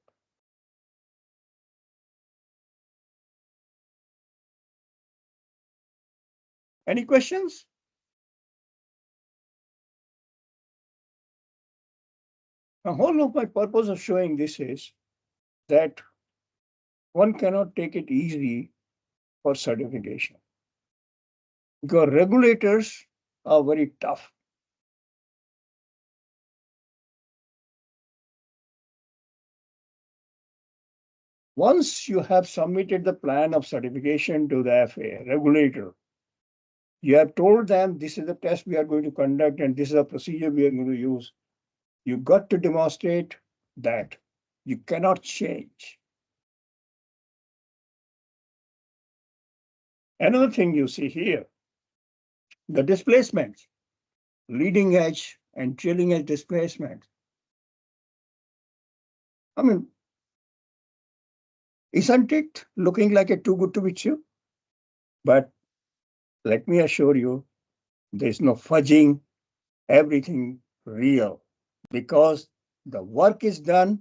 Any questions? The whole of my purpose of showing this is that one cannot take it easy for certification because regulators are very tough. Once you have submitted the plan of certification to the FAA regulator, you have told them this is the test we are going to conduct and this is the procedure we are going to use. You got to demonstrate that you cannot change. Another thing you see here, the displacements, leading edge and trailing edge displacement. I mean, isn't it looking like a too good to be true? But let me assure you, there's no fudging, everything real, because the work is done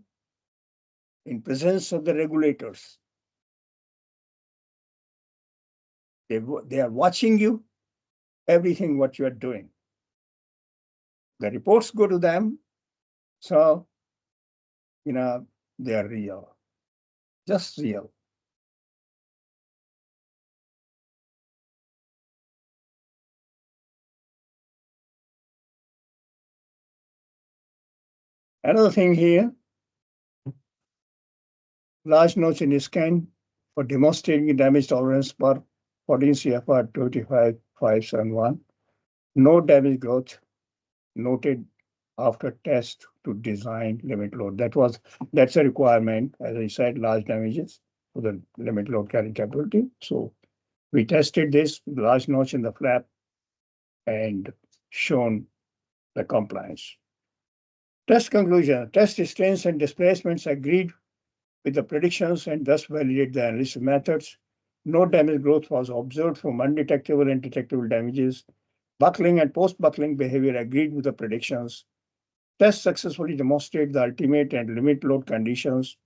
in presence of the regulators. They are watching you, everything what you are doing. The reports go to them, so, they are real, just real. Another thing here, large notch in scan for demonstrating damage tolerance per 14 CFR 25571. No damage growth noted after test to design limit load. That's a requirement, as I said, large damages for the limit load carrying capability. So we tested this large notch in the flap and shown the compliance. Test conclusion, test strains and displacements agreed with the predictions and thus validate the analysis methods. No damage growth was observed from undetectable and detectable damages. Buckling and post-buckling behavior agreed with the predictions. Test successfully demonstrate the ultimate and limit load conditions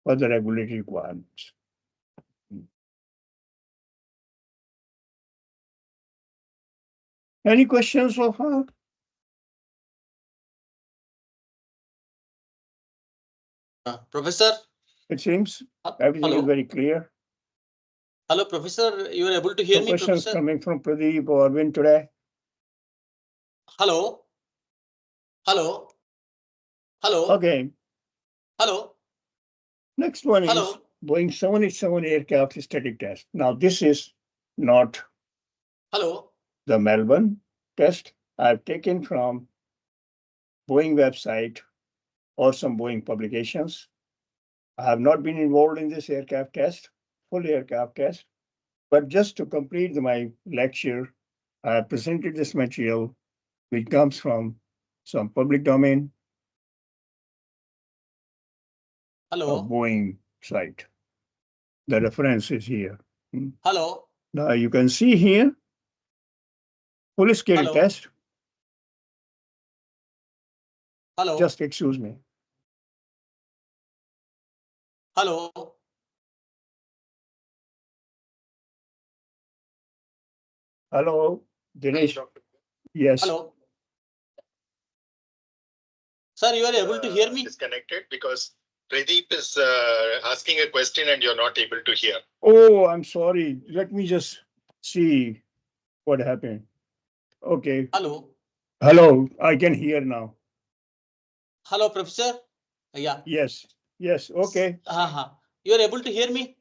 for the regulatory requirements. Any questions so far? Professor? It seems everything is very clear. Hello, Professor. You are able to hear No me, questions Professor? coming from Pradeep or Arvind today? Hello? Hello? Hello? Okay. Hello? Next one is Hello? Boeing 787 aircraft static test. Now, this is not Hello? the Melbourne test. I've taken from Boeing website or some Boeing publications. I have not been involved in this aircraft test, full aircraft test, but just to complete my lecture, I have presented this material, which comes from some public domain Hello? Boeing site. The reference is here. Hello? Now you can see here, full scale Hello? test. Hello? Just excuse me. Hello? Hello, Dinesh. Yes. Hello? Sir, you are able to hear me? Disconnected because Pradeep is asking a question and you're not able to hear. Oh, I'm sorry. Let me just see what happened. Okay. Hello? Hello, I can hear now. Hello, Professor. Yeah. Yes, yes, okay. You are able to hear me?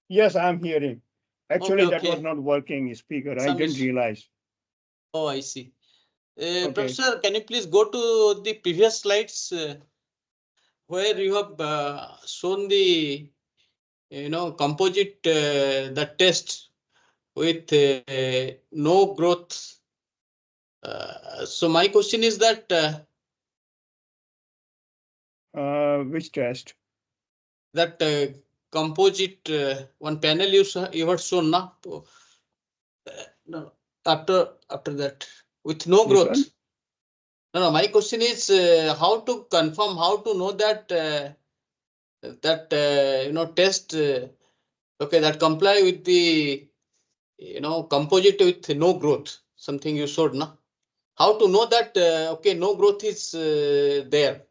Yes, I'm hearing. Actually, that was okay. not working speaker. I Some didn't issue. realize. Oh, I see. Okay. Professor, can you please go to the previous slides where you have shown the composite the test with no growth. So my question is that Which test? that composite one panel you have shown now. No, after that with no This growth. one? No, my question is how to confirm, how to know that test okay, that comply with the composite with no growth, something you showed now. How to know that okay, no growth is there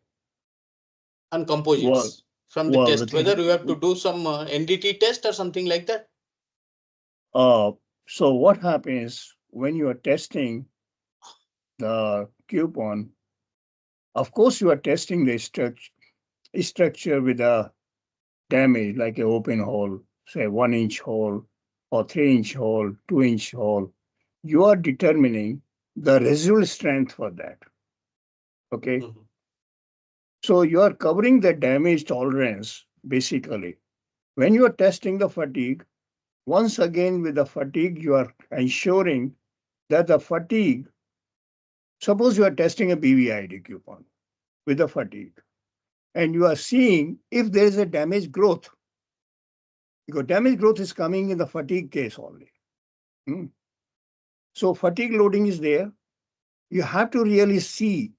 on composites from the well, test, whether you have to do some NDT test or something like that? So what happens when you are testing the coupon? Of course, you are testing the structure with a damage, like an open hole, say 1-inch hole or 3-inch hole, 2-inch hole. You are determining the residual strength for that. Okay. Mhm. So you are covering the damage tolerance, basically. When you are testing the fatigue, once again with the fatigue, you are ensuring that the fatigue, suppose you are testing a BVID coupon with the fatigue, and you are seeing if there is a damage growth, because damage growth is coming in the fatigue case only. So fatigue loading is there. You have to really see,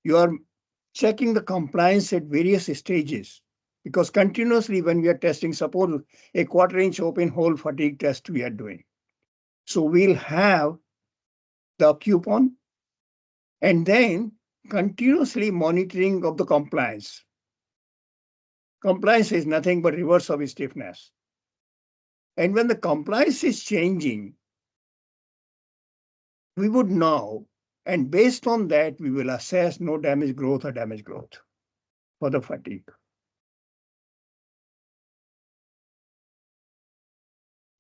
you are checking the compliance at various stages, because continuously when we are testing, suppose a 1/4-inch open hole fatigue test we are doing. So we'll have the coupon and then continuously monitoring of the compliance. Compliance is nothing but reverse of stiffness. And when the compliance is changing, we would know, and based on that, we will assess no damage growth or damage growth for the fatigue.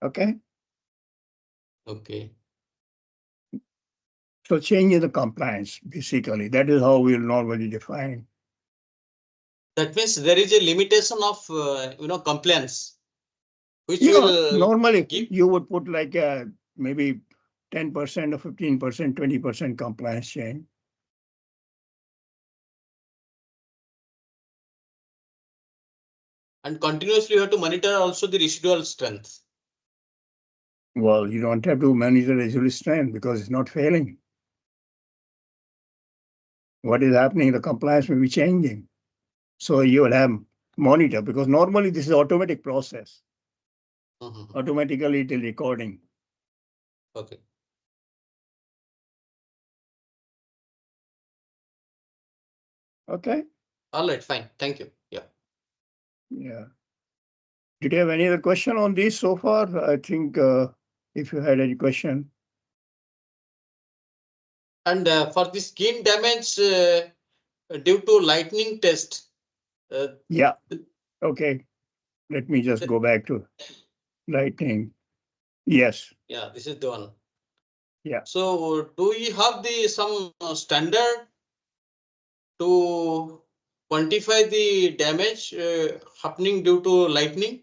Okay? Okay. So change in the compliance, basically. That is how we'll normally define. That means there is a limitation of compliance, which Yeah, will normally give. you would put like maybe 10% or 15%, 20% compliance change. And continuously you have to monitor also the residual strength. Well, you don't have to manage the residual strength because it's not failing. What is happening, the compliance may be changing. So you will have monitor, because normally this is automatic process. Automatically it is recording. Okay. Okay. All right, fine. Thank you. Yeah. Yeah. Did you have any other question on this so far? I think if you had any question. And for the skin damage due to lightning test. Yeah. Okay. Let me just go back to lightning. Yes. Yeah, this is the one. Yeah. So do we have the some standard to quantify the damage happening due to lightning?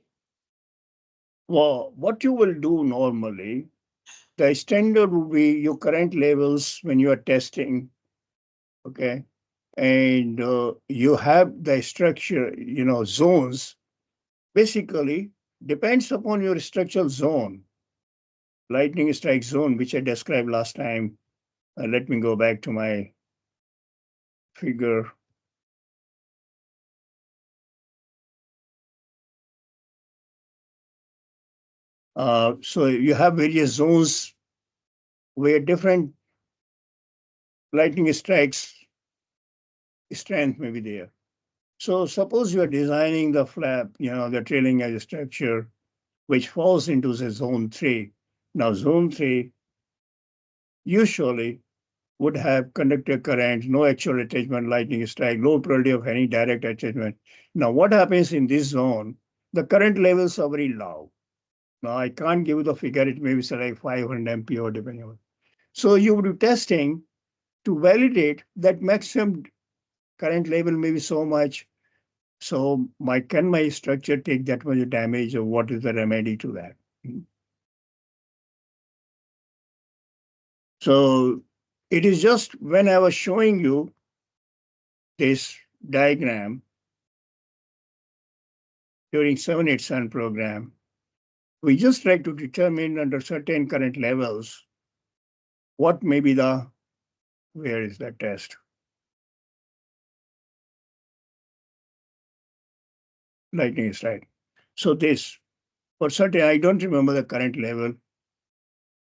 Well, what you will do normally, the standard will be your current levels when you are testing. Okay. And you have the structure, zones. Basically, depends upon your structural zone, lightning strike zone, which I described last time. Let me go back to my figure. So you have various zones where different lightning strikes strength may be there. So suppose you are designing the flap, the trailing edge structure, which falls into the zone 3. Now, zone 3, usually would have conductor current, no actual attachment, lightning strike, low probability of any direct attachment. Now, what happens in this zone? The current levels are very low. Now, I can't give you the figure. It may be say like 500 ampere depending on. So you would be testing to validate that maximum current level may be so much. So can my structure take that much damage, or what is the remedy to that? So it is just when I was showing you this diagram during 787 program, we just try to determine under certain current levels what may be where is that test? Lightning strike. So this, for certain, I don't remember the current level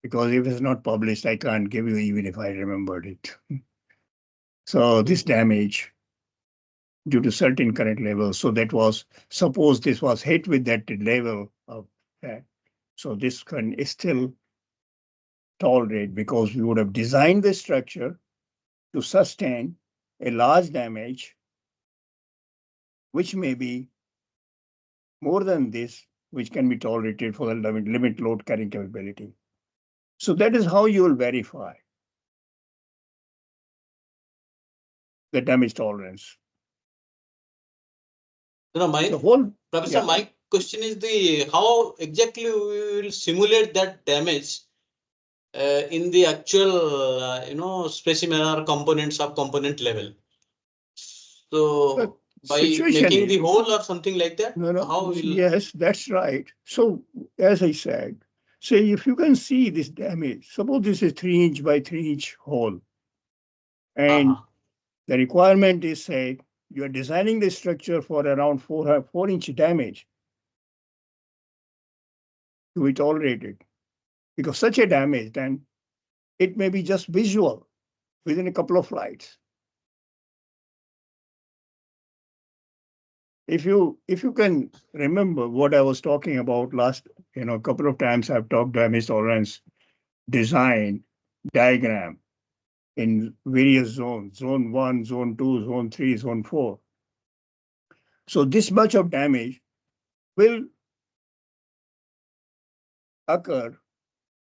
because if it's not published, I can't give you even if I remembered it. So this damage due to certain current levels. So that was, suppose this was hit with that level of that. So this can still tolerate because we would have designed the structure to sustain a large damage, which may be more than this, which can be tolerated for the limit load carrying capability. So that is how you will verify the damage tolerance. No, The whole, Professor, yeah. my question is how exactly we will simulate that damage in the actual specimen or components of component level. So by making the hole or something like that, how will? Yes, that's right. So as I said, say if you can see this damage, suppose this is 3-inch by 3-inch hole, and the requirement is say you are designing the structure for around 4-inch damage. Do we tolerate it? Because such a damage, then it may be just visual within a couple of flights. If you can remember what I was talking about last, a couple of times I've talked damage tolerance design diagram in various zones, zone 1, zone 2, zone 3, zone 4. So this much of damage will occur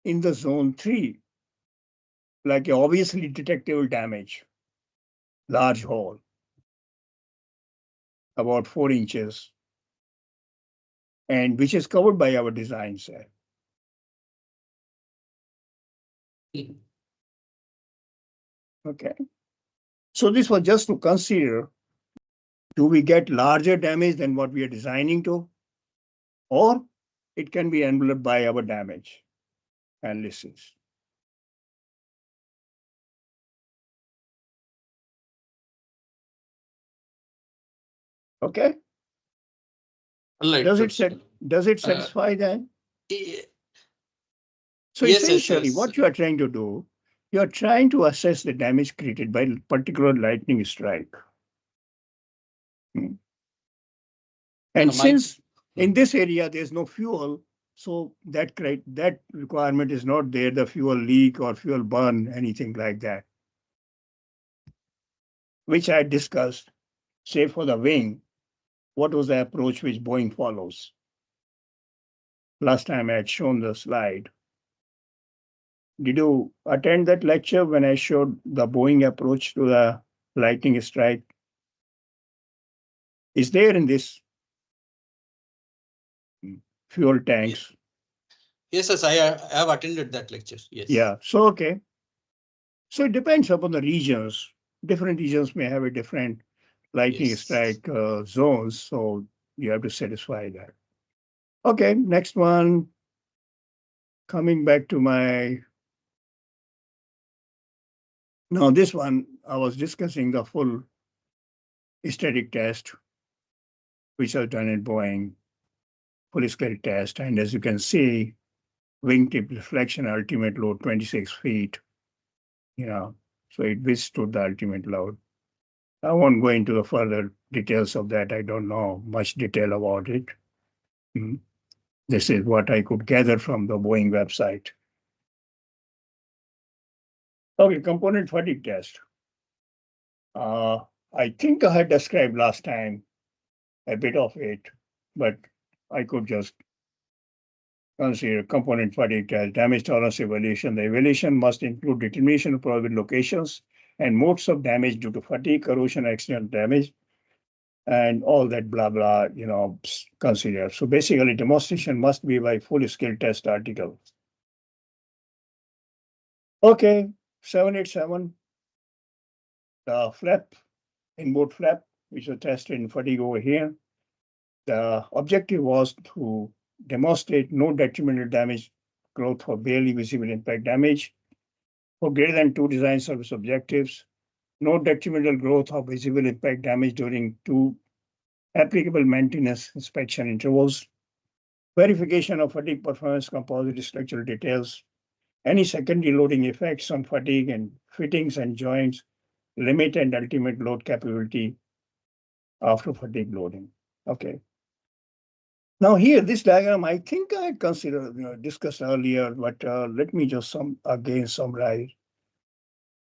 in the zone 3, like obviously detectable damage, large hole, about 4 inches, and which is covered by our design set. Okay. So this was just to consider, do we get larger damage than what we are designing to? Or it can be enveloped by our damage analysis. Okay. Right, Does it satisfy that? So yes, essentially, yes. what you are trying to do, you are trying to assess the damage created by particular lightning strike. And since in this area there's no fuel, so that requirement is not there, the fuel leak or fuel burn, anything like that, which I discussed, say for the wing, what was the approach which Boeing follows? Last time I had shown the slide. Did you attend that lecture when I showed the Boeing approach to the lightning strike? Is there in this fuel tanks? Yes, I have attended that lecture. Yes. Yeah, so okay. So it depends upon the regions. Different regions may have a different lightning strike zones, so you have to satisfy that. Okay, next one. Coming back to now this one, I was discussing the full static test, which was done at Boeing, full scale test. And as you can see, wingtip deflection ultimate load 26 feet, so it withstood the ultimate load. I won't go into the further details of that. I don't know much detail about it. This is what I could gather from the Boeing website. Okay, component fatigue test. I think I had described last time a bit of it, but I could just consider component fatigue test, damage tolerance evaluation. The evaluation must include determination of probable locations and modes of damage due to fatigue, corrosion, accidental damage, and all that blah, blah, consider. So basically, demonstration must be by full-scale test article. Okay, 787, the flap, inboard flap, which was tested in fatigue over here. The objective was to demonstrate no detrimental damage growth for barely visible impact damage. For greater than 2 design service objectives, no detrimental growth of visible impact damage during 2 applicable maintenance inspection intervals, verification of fatigue performance composite structural details, any secondary loading effects on fatigue and fittings and joints, limit and ultimate load capability after fatigue loading. Okay. Now here, this diagram, I think I considered, discussed earlier, but let me just again summarize.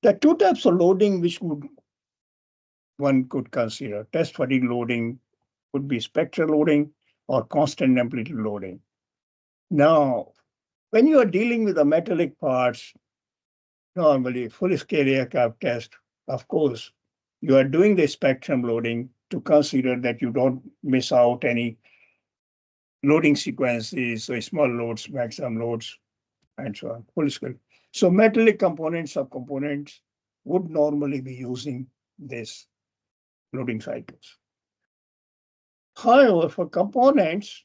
There are 2 types of loading which one could consider. Test fatigue loading could be spectral loading or constant amplitude loading. Now, when you are dealing with the metallic parts, normally full-scale aircraft test, of course, you are doing the spectrum loading to consider that you don't miss out any loading sequences, so small loads, maximum loads, and so on, full scale. So metallic components, subcomponents would normally be using this loading cycles. However, for composites,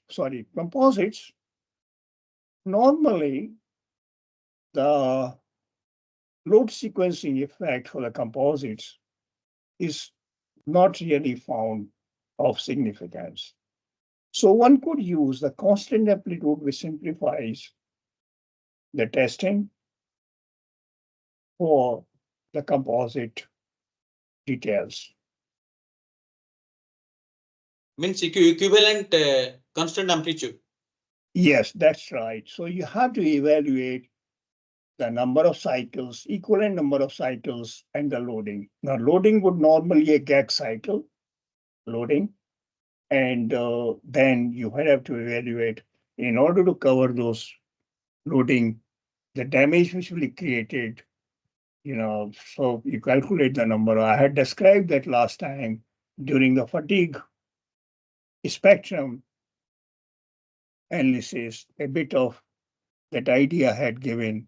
normally the load sequencing effect for the composites is not really found of significance. So one could use the constant amplitude, which simplifies the testing for the composite details. Means equivalent constant amplitude. Yes, that's right. So you have to evaluate the number of cycles, equivalent number of cycles, and the loading. Now, loading would normally a gag cycle loading, and then you would have to evaluate in order to cover those loading, the damage which will be created. So you calculate the number. I had described that last time during the fatigue spectrum analysis, a bit of that idea I had given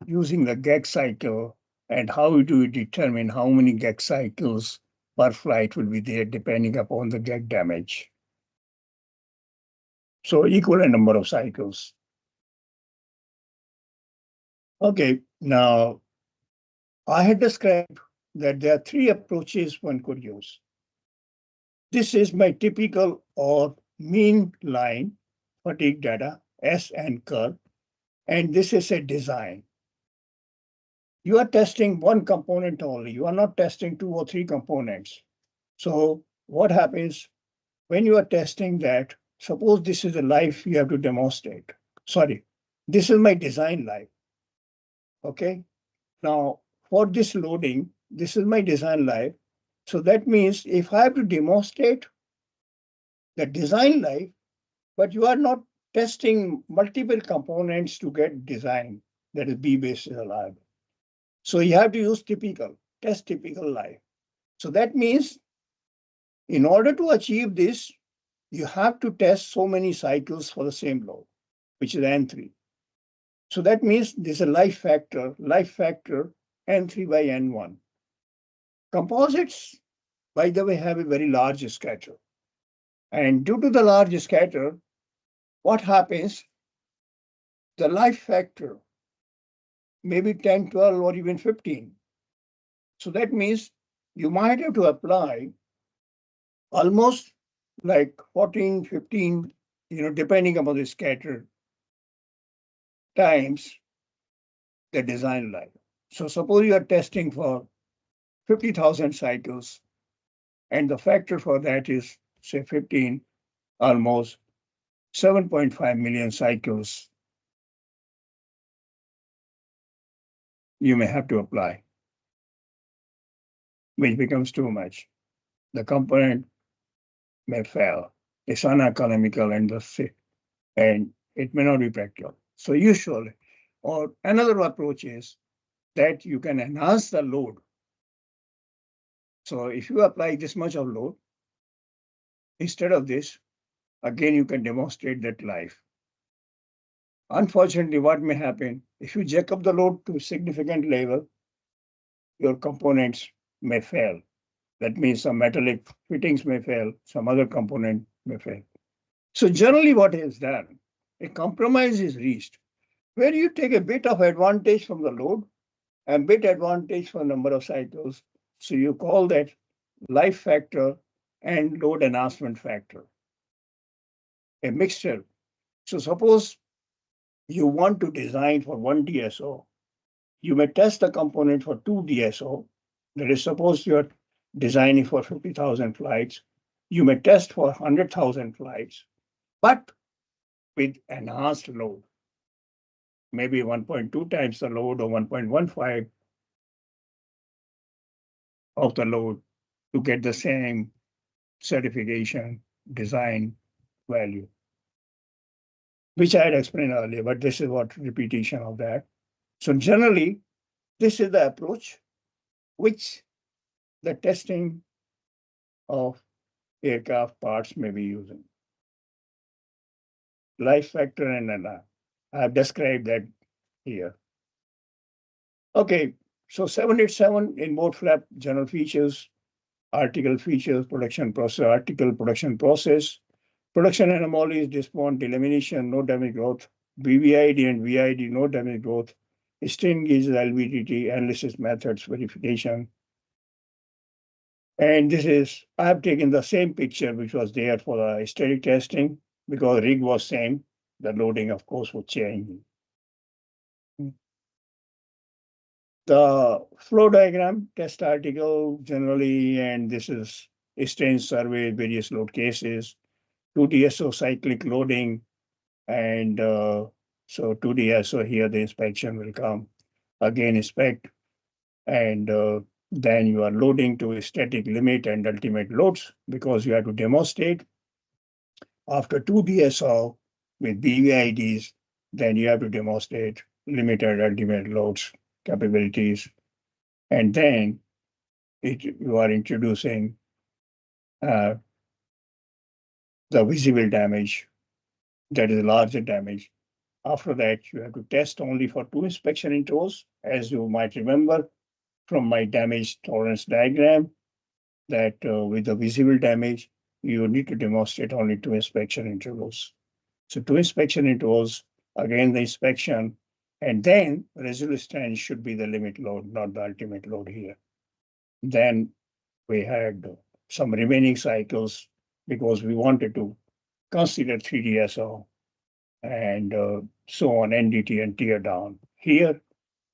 using the gag cycle and how do you determine how many gag cycles per flight will be there depending upon the gag damage. So equivalent number of cycles. Okay, now I had described that there are 3 approaches one could use. This is my typical or mean line fatigue data, S and curve, and this is a design. You are testing one component only. You are not testing 2 or 3 components. So what happens when you are testing that? Suppose this is a life you have to demonstrate. Sorry, this is my design life. Okay. Now for this loading, this is my design life. So that means if I have to demonstrate the design life, but you are not testing multiple components to get design, that is B-based reliable. So you have to use test typical life. So that means in order to achieve this, you have to test so many cycles for the same load, which is N3. So that means there's a life factor N3 by N1. Composites, by the way, have a very large scatter. And due to the large scatter, what happens? The life factor may be 10, 12, or even 15. So that means you might have to apply almost like 14, 15, depending upon the scatter times the design life. So suppose you are testing for 50,000 cycles, and the factor for that is, say, 15, almost 7.5 million cycles. you may have to apply, which becomes too much. The component may fail. It's uneconomical and it may not be practical. So usually, or another approach is that you can enhance the load. So if you apply this much of load, instead of this, again, you can demonstrate that life. Unfortunately, what may happen, if you jack up the load to a significant level, your components may fail. That means some metallic fittings may fail, some other component may fail. So generally what is done, a compromise is reached, where you take a bit of advantage from the load and bit advantage from number of cycles. So you call that life factor and load enhancement factor, a mixture. So suppose you want to design for 1 DSO, you may test the component for 2 DSO. That is, suppose you're designing for 50,000 flights, you may test for 100,000 flights, but with enhanced load, maybe 1.2 times the load or 1.15 of the load to get the same certification design value, which I had explained earlier, but this is what repetition of that. So generally, this is the approach which the testing of aircraft parts may be using. Life factor and I have described that here. Okay, so 787 in mode flap general features, article features, production process, article production process, production anomalies, disbond, delamination, no damage growth, BVID and VID, no damage growth, strain gauges, LVDT, analysis methods, verification. And this is, I have taken the same picture which was there for the static testing because rig was same. The loading, of course, would change. The flow diagram, test article generally, and this is a strain survey, various load cases, 2 DSO cyclic loading, and so 2 DSO here, the inspection will come. Again, inspect, and then you are loading to a static limit and ultimate loads because you have to demonstrate after 2 DSO with BVIDs, then you have to demonstrate limited ultimate loads capabilities. And then you are introducing the visible damage, that is larger damage. After that, you have to test only for 2 inspection intervals, as you might remember from my damage tolerance diagram, that with the visible damage, you need to demonstrate only 2 inspection intervals. So 2 inspection intervals, again the inspection, and then residual strain should be the limit load, not the ultimate load here. Then we had some remaining cycles because we wanted to consider 3DSO and so on, NDT and tear down. Here,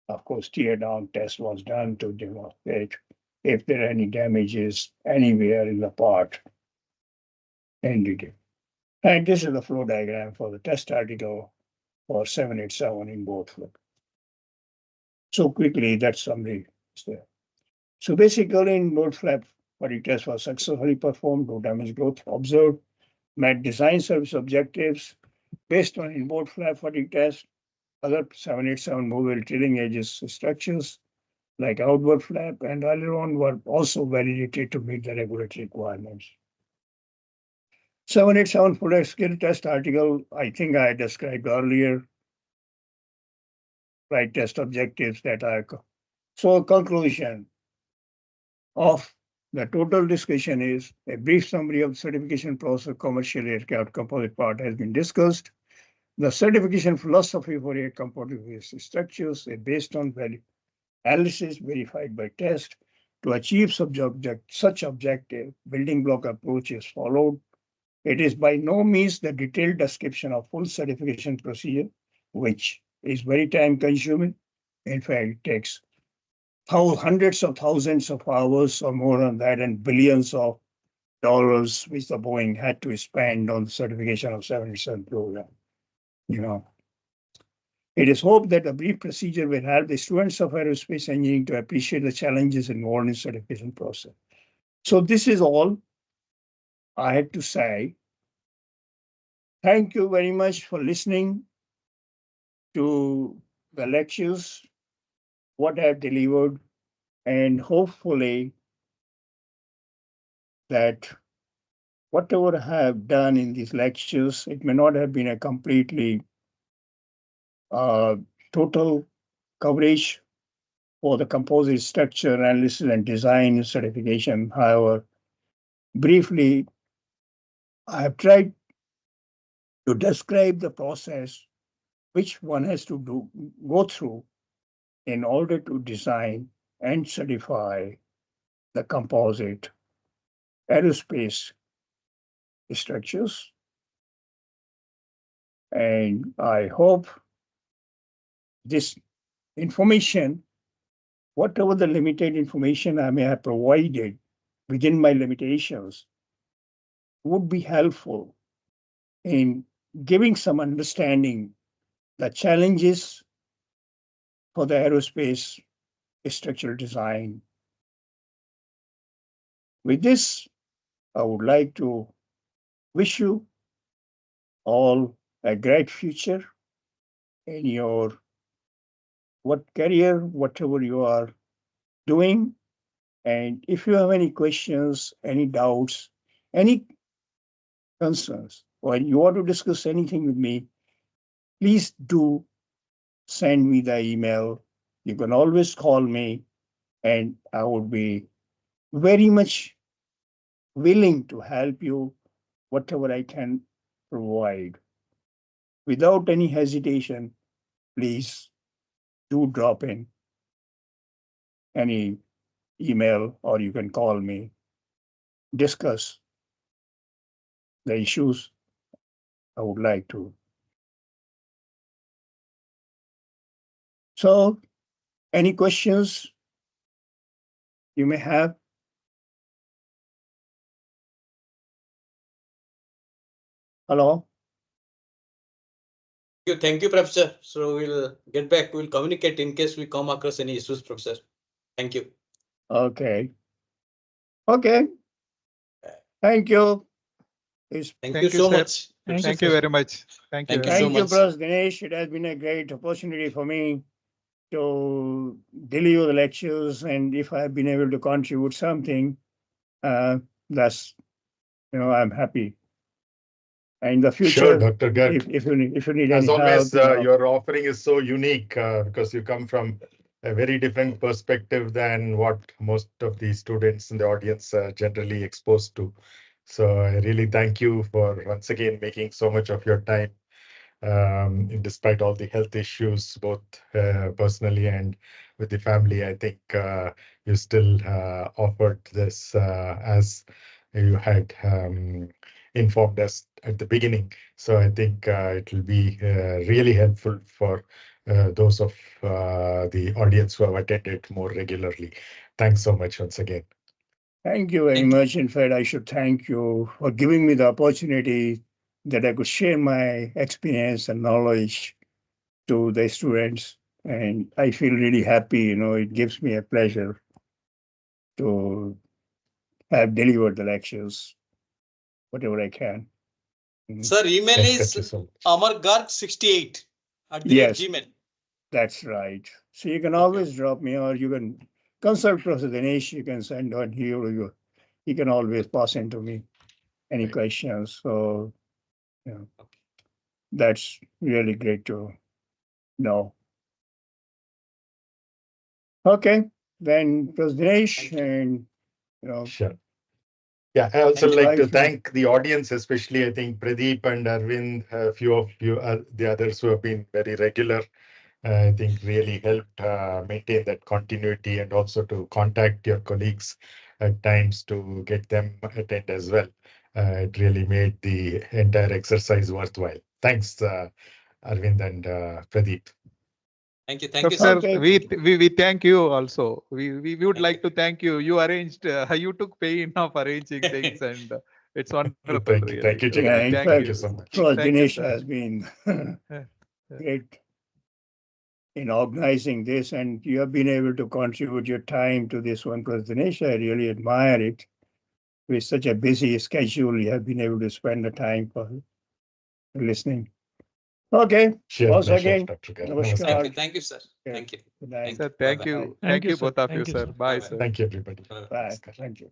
of course, tear down test was done to demonstrate if there are any damages anywhere in the part, NDT. And this is the flow diagram for the test article for 787 in both. So quickly, that summary is there. So basically, in node flap, fatigue test was successfully performed, no damage growth observed, met design service objectives based on inboard flap fatigue test. Other 787 movable trailing edges structures like outward flap and aileron were also validated to meet the regulatory requirements. 787 full skill test article, I think I described earlier. Flight test objectives that are. So conclusion of the total discussion is a brief summary of the certification process of commercial aircraft composite part has been discussed. The certification philosophy for air composite structures is based on value analysis verified by test. To achieve such objective, building block approach is followed. It is by no means the detailed description of full certification procedure, which is very time consuming. In fact, it takes hundreds of thousands of hours or more than that and billions of dollars which the Boeing had to spend on the certification of 787 program. It is hoped that a brief procedure will help the students of aerospace engineering to appreciate the challenges involved in certification process. So this is all I had to say. Thank you very much for listening to the lectures, what I have delivered, and hopefully that whatever I have done in these lectures, it may not have been a completely total coverage for the composite structure analysis and design certification. However, briefly, I have tried to describe the process which one has to go through in order to design and certify the composite aerospace structures. And I hope this information, whatever the limited information I may have provided within my limitations, would be helpful in giving some understanding the challenges for the aerospace structural design. With this, I would like to wish you all a great future in your career, whatever you are doing. And if you have any questions, any doubts, any concerns, or you want to discuss anything with me, please do send me the email. You can always call me, and I would be very much willing to help you whatever I can provide. Without any hesitation, please do drop in any email or you can call me, discuss the issues I would like to. So, any questions you may have? Hello? Thank you, Professor. So we'll get back. We'll communicate in case we come across any issues, Professor. Thank you. Okay. Okay. Thank you. Thank you so sir. much. Thank you very much. Thank you. Thank you very so Thank you, much. Prof. Dinesh. It has been a great opportunity for me to deliver the lectures, and if I've been able to contribute something, that's, I'm happy. And in the future, Sure, Dr. Garg. if you need As any always, help, your offering is so unique because you come from a very different perspective than what most of the students in the audience are generally exposed to. So I really thank you for once again making so much of your time, despite all the health issues, both personally and with the family. I think you still offered this as you had informed us at the beginning. So I think it will be really helpful for those of the audience who have attended more regularly. Thanks so much once again. thank you very much. In fact, I should thank you for giving me the opportunity that I could share my experience and knowledge to the students. And I feel really happy, it gives me a pleasure to have delivered the lectures, whatever I can. Sir, email Thank is you so much. amargarg68 at Yes. Gmail. That's right. So you can always drop me, or you can consult Professor Dinesh. You can send on here, or you can always pass into me any Right. questions. So, that's really great to know. Okay, then Professor Dinesh, and Sure. Yeah, I also Thank you. like to thank the audience, especially I think Pradeep and Arvind, a few of you, the others who have been very regular. I think really helped maintain that continuity and also to contact your colleagues at times to get them attend as well. It really made the entire exercise worthwhile. Thanks, Arvind and Pradeep. Thank you. Thank you, Professor, sir. we thank you also. We would like to thank you. You arranged, you took pain of arranging things, and it's wonderful. Thank you. Really. Thank you, yeah, gentlemen. in Thank fact, you so much. Professor Thank you, Dinesh sir. has been great in organizing this, and you have been able to contribute your time to this one presentation. I really admire it. With such a busy schedule, you have been able to spend the time for listening. Okay. Sheer Once pleasure, again, Dr. Garg. namaskar. Thank you, sir. Yeah. Thank you. Good night. Sir, Bye-bye. thank you. Thank you, Thank you, sir. both of Thank you, you, sir. sir. Bye, Bye-bye. sir. Thank you, everybody. Bye. Namaskar. Thank you.